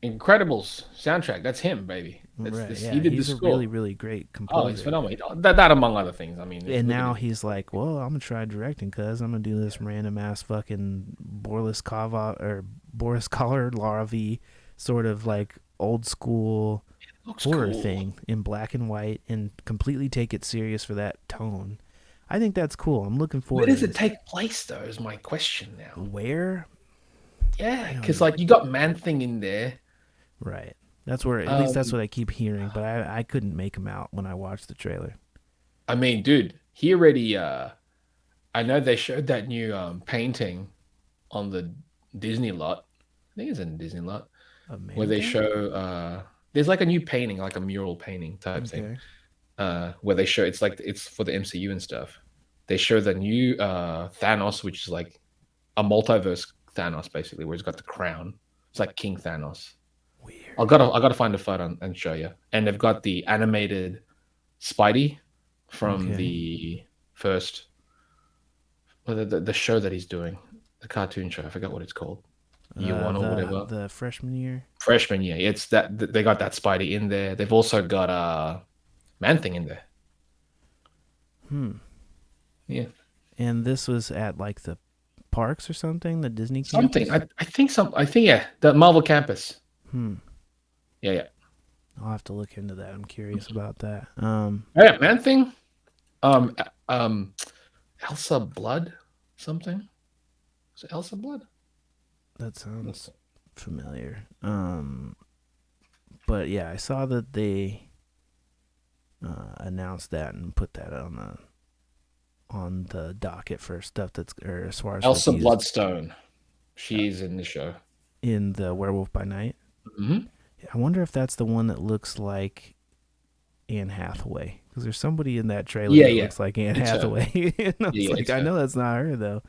Incredibles soundtrack. That's him, baby. That's Right, this. He yeah, did the he's a really, score. really great Oh, he's composer. phenomenal. That among other things. I mean, And look at now his. he's like, well, I'm gonna try directing because I'm gonna do this random ass fucking Boris Karloff sort of like old school Looks horror cool. thing in black and white and completely take it serious for that tone. I think that's cool. I'm looking Where forward to does it this. take place, though? Is my question now. Where? Yeah, I don't because know. like you got Man Thing in there. Right. That's where, at least that's Um, what I keep hearing, but I couldn't make him out when I watched the trailer. I mean, dude, he already. I know they showed that new painting on the Disney lot. I think it's in the Disney lot A where man they thing? show. There's like a new painting, like a mural painting type thing. Okay. Where they show it's like it's for the MCU and stuff. They show the new Thanos, which is like a multiverse Thanos, basically, where he's got the crown. It's like King Thanos. Weird. I gotta find a photo and show you. And they've got the animated Spidey from Okay. the first, well, the show that he's doing, the cartoon show. I forgot what it's called. Year one or whatever. The freshman year. Freshman year. It's that they got that Spidey in there. They've also got Man Thing in there. Hmm. Yeah. And this was at like the parks or something, the Disney Something. campus. I think yeah, the Marvel campus. Hmm. Yeah, yeah. I'll have to look into that. I'm curious about that. Yeah, Man Thing. Um um Elsa Blood something? Is it Elsa Blood? That sounds familiar. But yeah, I saw that they announced that and put that on the docket for stuff that's, or as far as Elsa reviews Bloodstone. She's in the show. in the Werewolf by Night. Mm-hmm. I wonder if that's the one that looks like Anne Hathaway, because there's somebody in that trailer Yeah, that yeah. looks like Anne It's her. Hathaway. And I was Yeah, yeah, like, it's I her. know that's not her though.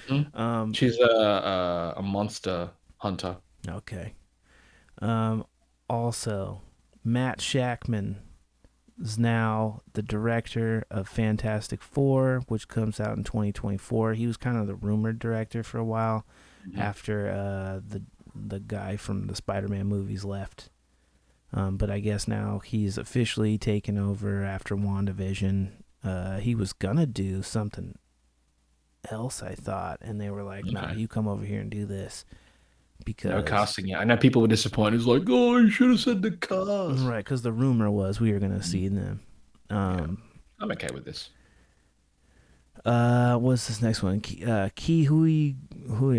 Mhm. Um, She's a monster hunter. okay. Um, Also, Matt Shakman is now the director of Fantastic Four, which comes out in 2024. He was kind of the rumored director for a while Mhm. after the guy from the Spider-Man movies left. But I guess now he's officially taken over after WandaVision. He was gonna do something else, I thought, and they were like, "Nah, Okay. you come over here and do this." No Because casting yet. I know people were disappointed. It's like, oh, you should have said the cast. right, because the rumor was we were gonna see them. Yeah, I'm okay with this. What's this next one? Hui,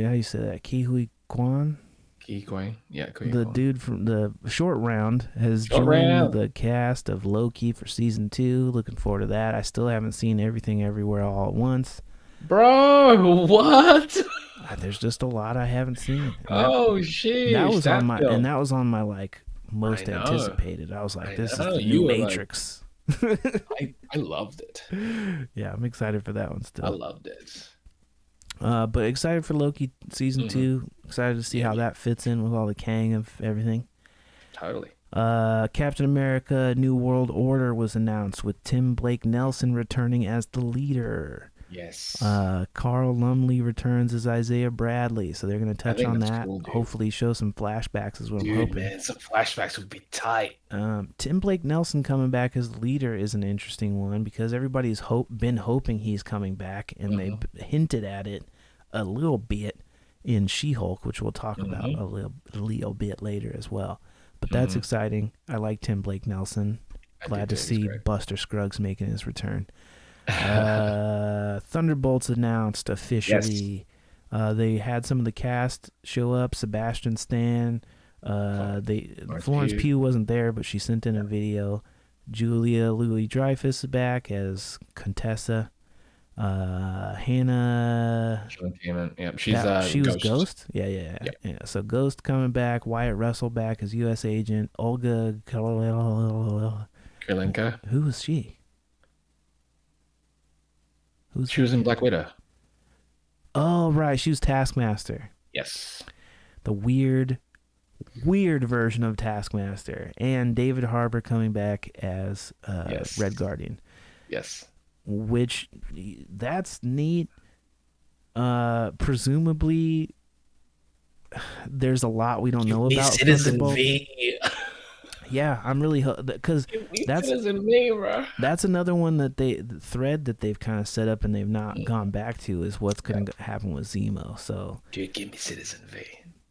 how you say that? Hui Quan, Key Quang. Yeah, the Kurylenko. dude from the Short Round, has Short joined round. the cast of Loki for season 2. Looking forward to that. I still haven't seen Everything Everywhere All at Once. Bro, what? There's just a lot I haven't seen, and Oh, that sheesh. was on That my film. like I most know. anticipated. I was like, I this is know. the new You were like, Matrix. I loved it. Yeah, I'm excited for that one I still. loved it. But excited for Loki season Hmm. 2. Excited to see Yeah, how me that fits in with all the Kang of everything. totally. Captain America: New World Order was announced with Tim Blake Nelson returning as the leader. Yes. Carl Lumbly returns as Isaiah Bradley, so they're gonna I touch think on that's that. cool, dude. Hopefully, show some flashbacks is what I'm Dude, hoping. man, some flashbacks would be tight. Tim Blake Nelson coming back as leader is an interesting one because everybody's been hoping he's coming back, and Hmm. they hinted at it a little bit in She-Hulk, which we'll talk about Hmm. a little bit later as well. But that's Hmm. exciting. I like Tim Blake Nelson. I do Glad to too. He's see great. Buster Scruggs making his return. Thunderbolts announced Yes. officially. They had some of the cast show up. Sebastian Stan. Florence Pugh. Pugh wasn't there, but she sent in a video. Julia Louis-Dreyfus is back as Contessa. Hannah. John-Kamen. Yeah, She was Ghost. Ghost. Yeah. Yeah. So Ghost coming back. Wyatt Russell back as U.S. agent. Olga. Kurylenko. Who was she? Who's She was in Black Widow. Oh, right. She was Taskmaster. Yes. The weird version of Taskmaster. And David Harbour coming back as Yes. Red Guardian, Yes. which that's neat. Presumably, there's a lot we don't know about Citizen Thunderbolts. V. Yeah, I'm really because that's Citizen V, bro. that's another one that the thread that they've kind of set up and they've not gone back to is what's going to happen with Zemo. So, dude, give me Citizen V.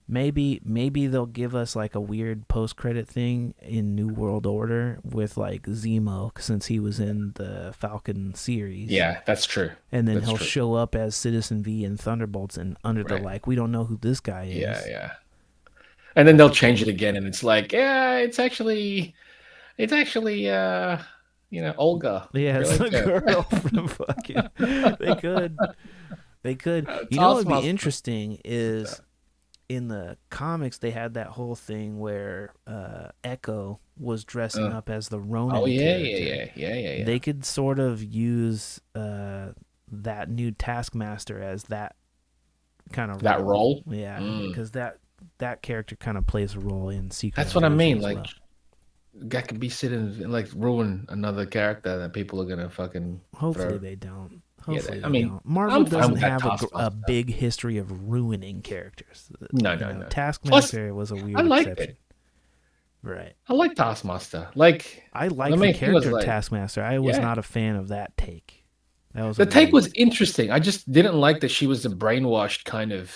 Maybe they'll give us like a weird post-credit thing in New World Order with like Zemo since he was in the Falcon series. Yeah, that's true. And then that's he'll true. show up as Citizen V in Thunderbolts and under the like, we don't know who this guy is. Yeah. And then they'll change it again, and it's like, yeah, it's actually, Olga. Yeah, it's the girl from fucking. They could. You know what would be interesting is in the comics they had that whole thing where Echo was dressing up as the Ronin. Oh yeah, character. yeah. They could sort of use that new Taskmaster as that kind of role. Yeah, because that character kind of plays a role in Secret. That's what I mean. Like, that could be sitting and like ruin another character that people are gonna fucking. Hopefully they don't. Hopefully I mean, don't. Marvel doesn't have a big history of ruining characters. No. Taskmaster was a weird exception. It. Right. I like Taskmaster. Like, I like the character of Taskmaster. I was not a fan of that take. The take was interesting. I just didn't like that she was a brainwashed kind of.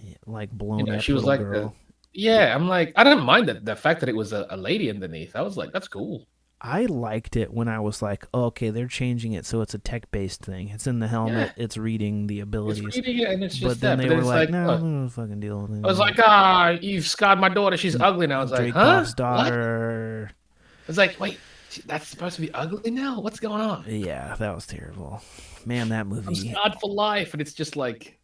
Yeah, like blown up. She was like girl. I'm like, I didn't mind the fact that it was a lady underneath. I was like, that's cool. I liked it when I was like, oh, okay, they're changing it so it's a tech-based thing. It's in the helmet. Yeah. It's reading the abilities. It's reading it, and it's just but then they were like, no, I'm gonna fucking deal with it. I was like, you've scarred my daughter. She's ugly now. I was like, Dracov's daughter. What? I was like, wait, that's supposed to be ugly now? What's going on? Yeah, that was terrible. Man, that movie. I'm scarred for life, and it's just like,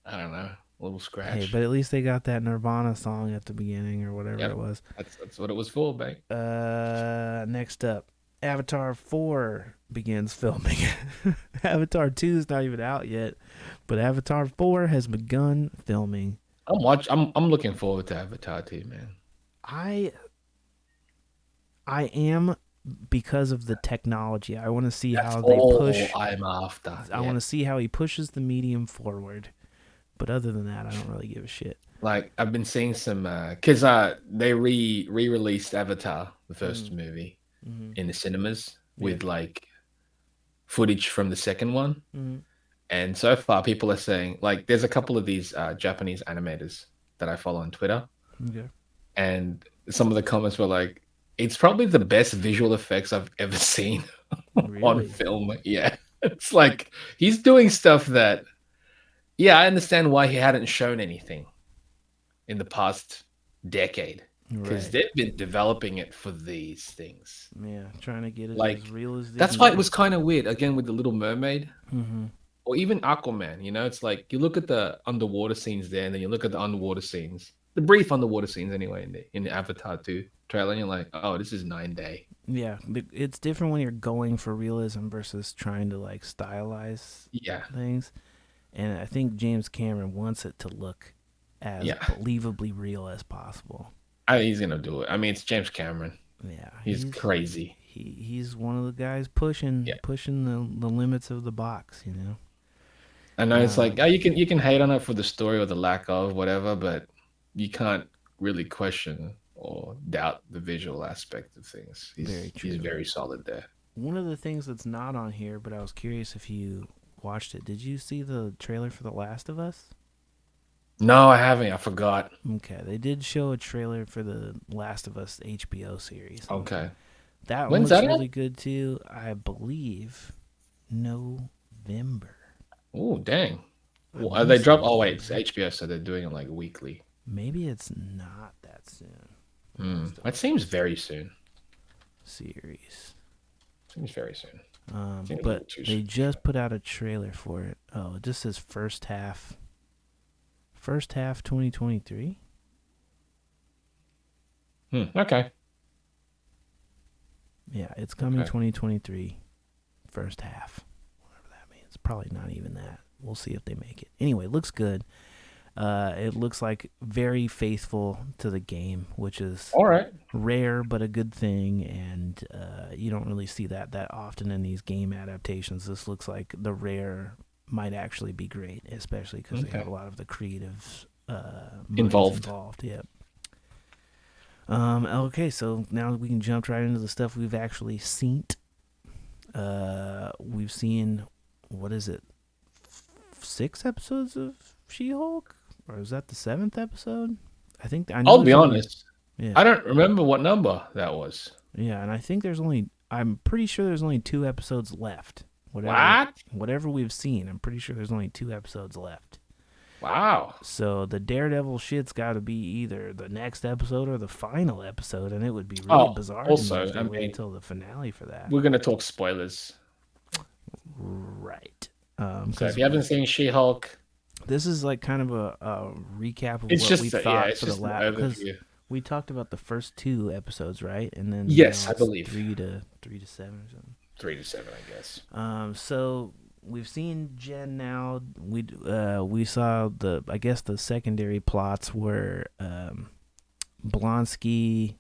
I don't know. A little scratch. Hey, but at least they got that Nirvana song at the beginning or whatever it was. That's what it was for, babe. Next up, Avatar 4 begins filming. Avatar 2 is not even out yet, but Avatar 4 has begun filming. I'm looking forward to Avatar 2, man. I am, because of the technology. I want to see how they push. I'm after. I want to see how he pushes the medium forward. But other than that, I don't really give a shit. Like, I've been seeing some because they re-released Avatar, the first movie, in the cinemas with like footage from the second one. And so far, people are saying, like, there's a couple of these Japanese animators that I follow on Twitter, and some of the comments were like, "It's probably the best visual effects I've ever seen on film." Yeah, it's like he's doing stuff that. Yeah, I understand why he hadn't shown anything in the past decade because they've been developing it for these things. Yeah, trying to get it like, as real as. That's why it was kind of weird. Again, with the Little Mermaid, or even Aquaman. You know, it's like you look at the underwater scenes there, and then you look at the underwater scenes, the brief underwater scenes anyway, in the Avatar 2 trailer, and you're like, oh, this is 9 Day. Yeah, it's different when you're going for realism versus trying to like stylize things. And I think James Cameron wants it to look as believably real as possible. He's going to do it. I mean, it's James Cameron. Yeah. He's crazy. He's one of the guys pushing the limits of the box, you know? I know it's like, you can hate on it for the story or the lack of whatever, but you can't really question or doubt the visual aspect of things. He's very solid there. One of the things that's not on here, but I was curious if you watched it. Did you see the trailer for The Last of Us? No, I haven't. I forgot. Okay, they did show a trailer for the Last of Us HBO series. Okay, that one looks really good too. I believe November. Oh, dang! Well, they dropped. Oh wait, it's HBO, so they're doing it like weekly. Maybe it's not that soon. It seems very soon. Series seems very soon. But they just put out a trailer for it. Oh, it just says first half 2023. Okay. Yeah, it's coming 2023, first half. Whatever that means. Probably not even that. We'll see if they make it. Anyway, it looks good. It looks like very faithful to the game, which is rare but a good thing, and you don't really see that often in these game adaptations. This looks like the rare might actually be great, especially because they have a lot of the creative minds involved. Yep. Okay, so now we can jump right into the stuff we've actually seen. We've seen, what is it, 6 episodes of She-Hulk, or is that the 7th episode? I think I'll be honest. Yeah. I don't remember what number that was. Yeah, and I think I'm pretty sure there's only 2 episodes left. Whatever we've seen, I'm pretty sure there's only 2 episodes left. Wow. So the Daredevil shit's got to be either the next episode or the final episode, and it would be really bizarre also, to wait until the finale for that. We're going to talk spoilers. Right. So if you haven't seen She-Hulk... This is like kind of a recap of what we thought for the last... Because we talked about the first 2 episodes, right? And then yes, I believe 3 to 7 or something. 3 to 7, I guess. So... We've seen Jen now. We saw the secondary plots were Blonsky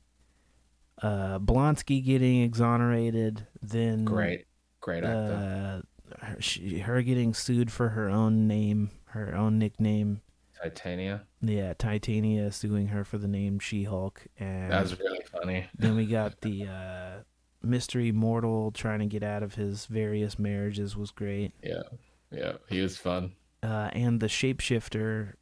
getting exonerated, then great actor. Her getting sued for her own nickname. Titania. Yeah, Titania suing her for the name She-Hulk, and that was really funny. Then we got the mystery mortal trying to get out of his various marriages was great. Yeah, he was fun. And the shape-shifting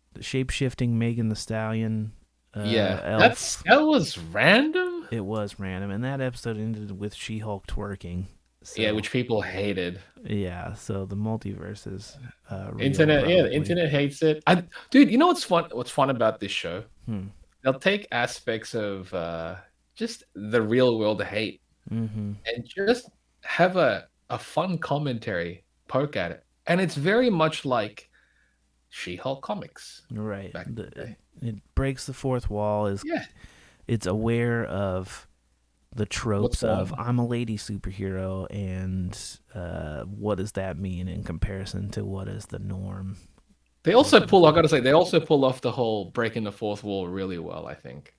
Megan Thee Stallion. Elf. That was random. It was random, and that episode ended with She-Hulk twerking. So, which people hated. Yeah, so the multiverse is internet. Yeah, the internet hates it. Dude, you know what's fun? What's fun about this show? They'll take aspects of just the real world hate. And just have a fun commentary, poke at it, and it's very much like She-Hulk comics, right? It breaks the fourth wall. It's aware of the tropes of I'm a lady superhero, and what does that mean in comparison to what is the norm? They also pull. I gotta say, they also pull off the whole breaking the fourth wall really well. I think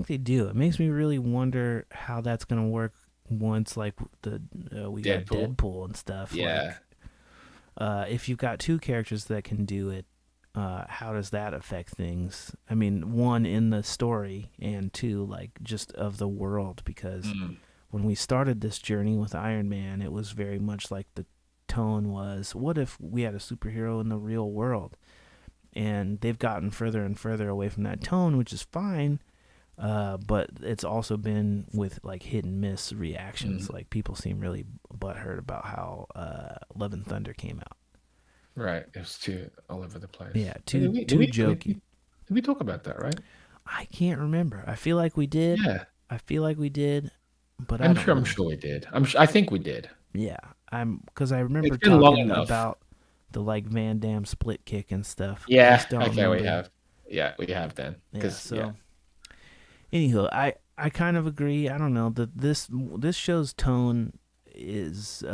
they do. It makes me really wonder how that's gonna work once, like we got Deadpool and stuff. Yeah. If you've got 2 characters that can do it, how does that affect things? I mean, 1 in the story, and 2 like just of the world. Because when we started this journey with Iron Man, it was very much like the tone was, what if we had a superhero in the real world? And they've gotten further and further away from that tone, which is fine. But it's also been with like hit and miss reactions. Like people seem really butthurt about how Love and Thunder came out. Right, it was too all over the place. Yeah, too jokey. Did we talk about that? Right, I can't remember. I feel like we did. Yeah, I feel like we did, but I'm sure we did. I think we did. Yeah, because I remember talking about the like Van Damme split kick and stuff. Yeah, okay, we have. Yeah, we have then. Anywho, I kind of agree. I don't know that this show's tone is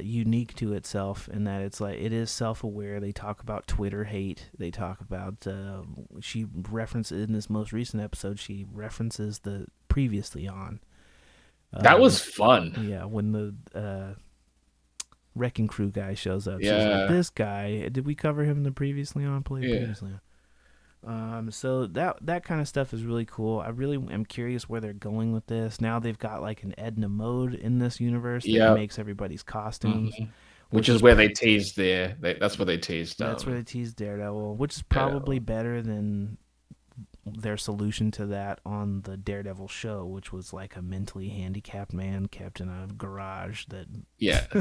unique to itself in that it's like it is self-aware. They talk about Twitter hate. They talk about she references in this most recent episode. She references the previously on. That was fun. Yeah, when the Wrecking Crew guy shows up. Yeah, she's like, this guy. Did we cover him in the previously on? Previously on. So that kind of stuff is really cool. I really am curious where they're going with this. Now they've got like an Edna mode in this universe that makes everybody's costumes, which is where they teased that's where they teased. That's where they teased Daredevil, which is probably better than their solution to that on the Daredevil show, which was like a mentally handicapped man kept in a garage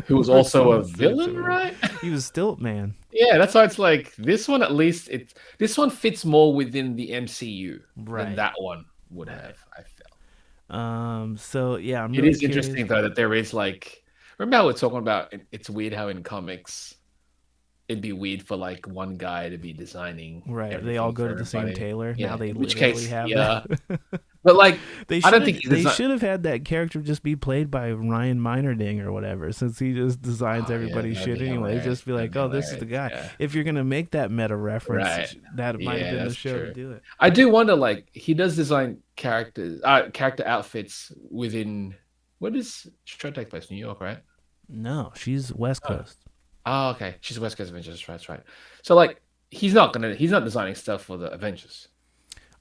who was also a villain, right? He was stilt man. Yeah, that's why it's like this one, at least this one fits more within the MCU than that one would have, I felt. So yeah, I'm it really is interesting though that there is like, remember how we're talking about it's weird how in comics it'd be weird for like one guy to be designing. Right. They all go to the same tailor. Yeah. Now they literally have that. But like, I don't think they should have had that character just be played by Ryan Meinerding or whatever, since he just designs everybody's shit anyway. Just be like, oh, this is the guy. Yeah. If you're gonna make that meta reference, that might have been the show to do it. I do wonder, like, he does design character outfits within. What is show take place? New York, right? No, she's West Coast. Oh, okay. She's West Coast Avengers. That's right. So like, he's not designing stuff for the Avengers.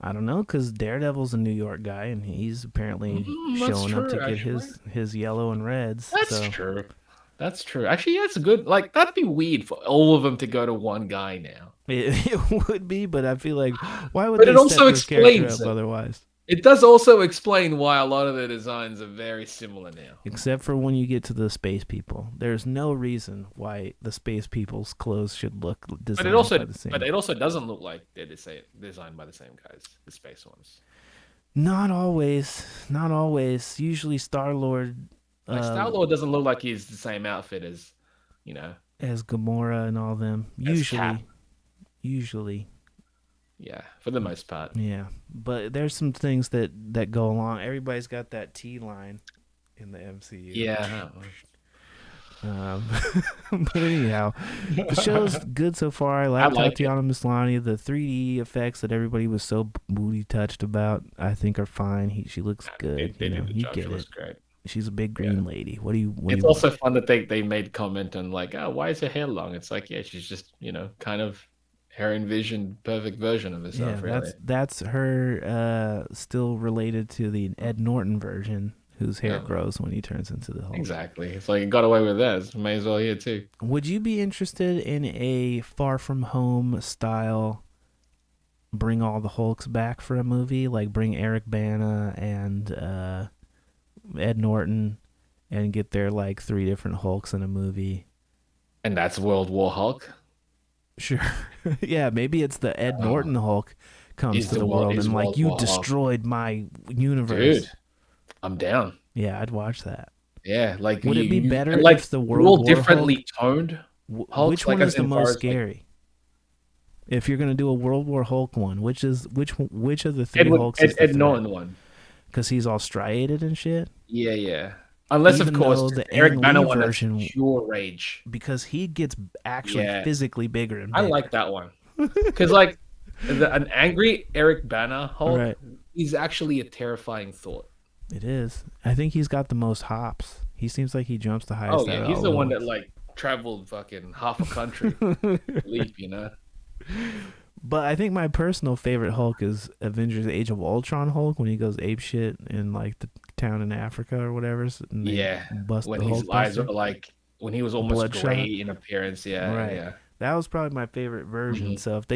I don't know, because Daredevil's a New York guy, and he's apparently That's showing up to true. get Actually, his yellow and reds. that's So true. That's true. Actually, that's a good. Like, that'd be weird for all of them to go to one guy now. it would be, but I feel like why would But they it set also this character explains up it. otherwise? It does also explain why a lot of the designs are very similar now. Except for when you get to the space people, there's no reason why the space people's clothes should look designed by the same. But it also doesn't look like they're designed by the same guys, the space ones. Not always. Not always. Usually Star-Lord Like Star-Lord doesn't look like he's the same outfit as, you know, as Gamora and all them. Cap. Usually. Yeah, for the most part. Yeah. But there's some things that go along. Everybody's got that T line in the MCU. Yeah. But anyhow, the show's good so far. I like Tatiana Maslany. The 3D effects that everybody was so booty touched about, I think, are fine. She looks good. They did the you job. get She it. looks great. She's a big green lady. It's also fun that they made comment on like, oh, why is her hair long? It's like, yeah, she's just, kind of her envisioned perfect version of herself. Yeah, really. that's her still related to the Ed Norton version, whose hair grows when he turns into the Hulk. Exactly. It's like it got away with that. May as well here too. Would you be interested in a Far From Home style bring all the Hulks back for a movie? Like bring Eric Bana and Ed Norton and get their like 3 different Hulks in a movie. And that's World War Hulk? Sure. Yeah, maybe it's the Ed Norton Hulk comes to the world and like, you destroyed my universe. Dude, I'm down. Yeah, I'd watch that. Yeah, like would it be better like if the World War differently Hulk, toned Hulks? Which one is the most scary? If you're gonna do a World War Hulk one, which of the 3 Hulks is the Ed Norton one? Because he's all striated and shit. Yeah. Unless, even of course, the Eric Bana one version, is pure rage. Because he gets actually physically bigger and bigger. I like that one. Because, like, an angry Eric Bana Hulk is actually a terrifying thought. It is. I think he's got the most hops. He seems like he jumps the highest. Oh, yeah. He's the one that, like, traveled fucking half a country leap, But I think my personal favorite Hulk is Avengers Age of Ultron Hulk, when he goes apeshit in like the town in Africa or whatever. Bust when his eyes are like, when he was almost Bloodshot. gray in appearance. Yeah. That was probably my favorite version. So if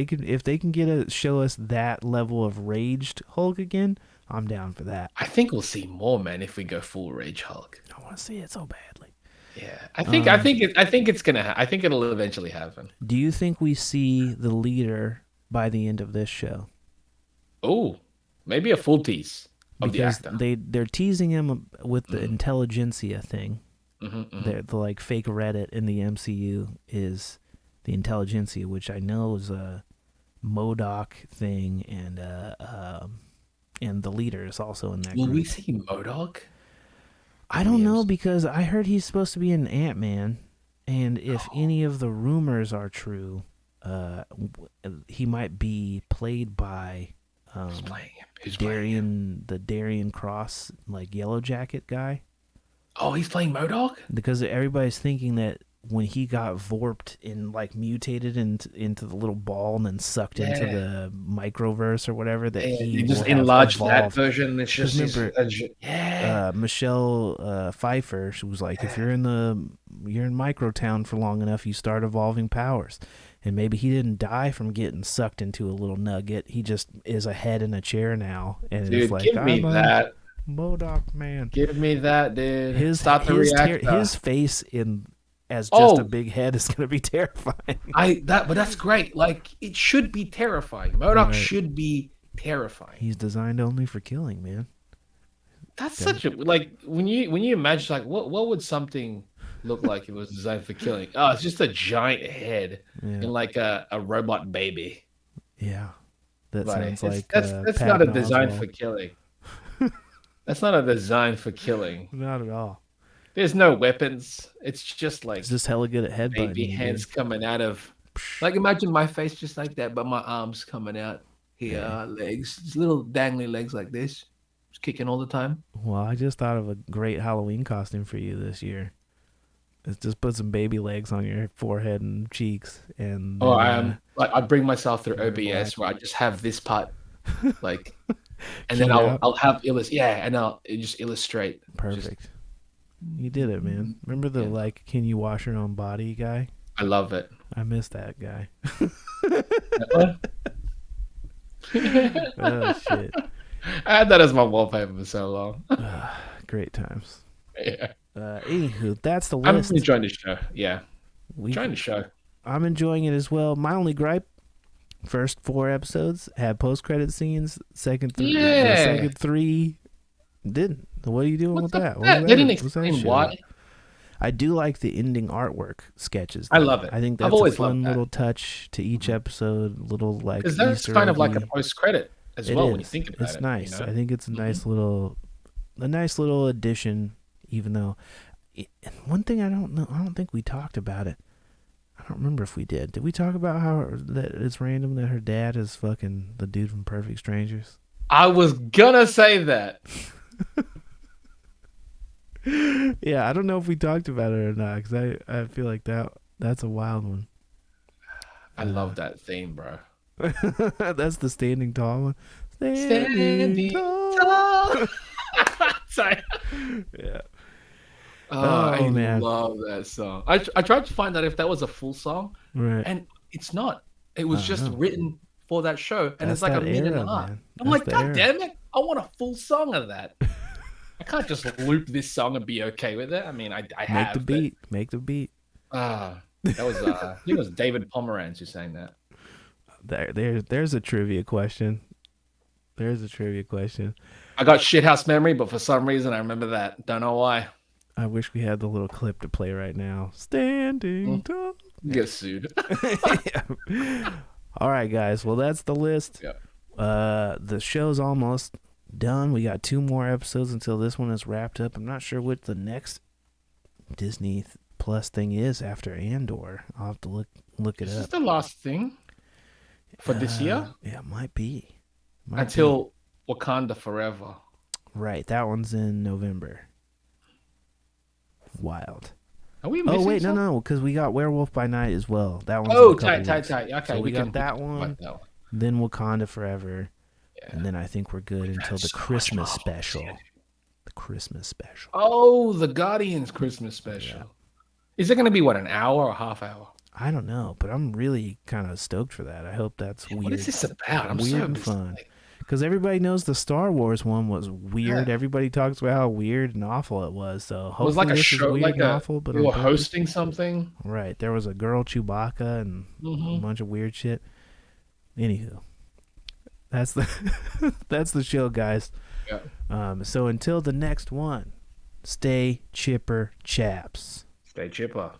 they can show us that level of raged Hulk again, I'm down for that. I think we'll see more, man, if we go full rage Hulk. I want to see it so badly. Yeah, I think it's gonna. I think it'll eventually happen. Do you think we see the leader by the end of this show? Oh, maybe a full tease of because the actor. They're teasing him with the intelligentsia thing. The like fake Reddit in the MCU is the intelligentsia, which I know is a MODOK thing, and the leader is also in that group. Will we see MODOK? I don't know, because I heard he's supposed to be in Ant-Man, and if any of the rumors are true, he might be played by Who's the Darian Cross, like Yellow Jacket guy. Oh, he's playing MODOK? Because everybody's thinking that when he got vorped and like mutated into the little ball and then sucked into the microverse or whatever, that he just will enlarged have that version. It's just Michelle Pfeiffer. She was like, if you're in Microtown for long enough, you start evolving powers. And maybe he didn't die from getting sucked into a little nugget. He just is a head in a chair now, and dude, it's like, give me that MODOK man. Give me that, dude. His face as a big head is gonna be terrifying. But that's great. Like, it should be terrifying. MODOK should be terrifying. He's designed only for killing, man. That's such a like when you imagine like what would something look like if it was designed for killing? Oh, it's just a giant head and like a robot baby. Yeah, that sounds like that's not a design for killing. That's not a design for killing. Not at all. There's no weapons. It's just like it's just hella good at headbutting. Baby hands coming out of, like, imagine my face just like that, but my arms coming out here, legs, just little dangly legs like this, just kicking all the time. Well, I just thought of a great Halloween costume for you this year. Just put some baby legs on your forehead and cheeks, and Oh, then, I bring myself through OBS relax. where I just have this part, like, and then Keyed out. I'll have and I'll just illustrate. Perfect. You did it, man. Remember the can you wash your own body guy? I love it. I miss that guy. Oh shit. I had that as my wallpaper for so long. Great times. Yeah. Anywho, that's the I'm list. enjoying the show. Yeah. Enjoying the show. I'm enjoying it as well. My only gripe: first 4 episodes had post-credit scenes. The second 3 didn't. What are you doing with that? They didn't explain why. I do like the ending artwork sketches. I love it. I think that's a fun little touch to each episode. Little like because that's Easter kind of like eggy. a post-credit as well when you think about it. It's nice. You know? I think it's a nice little addition. Even though, one thing I don't think we talked about it. I don't remember if we did. Did we talk about how that it's random that her dad is fucking the dude from Perfect Strangers? I was gonna say that. Yeah, I don't know if we talked about it or not, because I feel like that's a wild one. I love that theme, bro. That's the standing tall one. Standing tall. Sorry. Yeah. I man. love that song. I tried to find out if that was a full song, Right. and it's not. It was just written for that show, and it's like a minute and a half. I'm like, God damn it! I want a full song of that. I can't just loop this song and be okay with it. I mean, I have. Make the beat. That was I think it was David Pomeranz who sang that. There's a trivia question. I got shithouse memory, but for some reason I remember that. Don't know why. I wish we had the little clip to play right now. Standing tall. Get sued. All right, guys. Well, that's the list. Yep. The show's almost done. We got 2 more episodes until this one is wrapped up. I'm not sure what the next Disney Plus thing is after Andor. I'll have to look it up. Is this the last thing for this year? Yeah, it might be. Until Wakanda Forever. Right, that one's in November. Wild. Are we missing something? No, because we got Werewolf by Night as well. That one's tight. Okay, so we got that one. Then Wakanda Forever, and then I think we're good until the Christmas special. The Christmas special. Oh, the Guardians Christmas special. Yeah. Is it going to be an hour or a half hour? I don't know, but I'm really kind of stoked for that. I hope that's weird. What is this about? I'm weird and fun. Because everybody knows the Star Wars one was weird. Yeah. Everybody talks about how weird and awful it was. So hopefully it was like a show, weird and awful. But we were hosting something. Right. There was a girl Chewbacca and a bunch of weird shit. Anywho, that's the show, guys. Yeah. So until the next one, stay chipper, chaps. Stay chipper.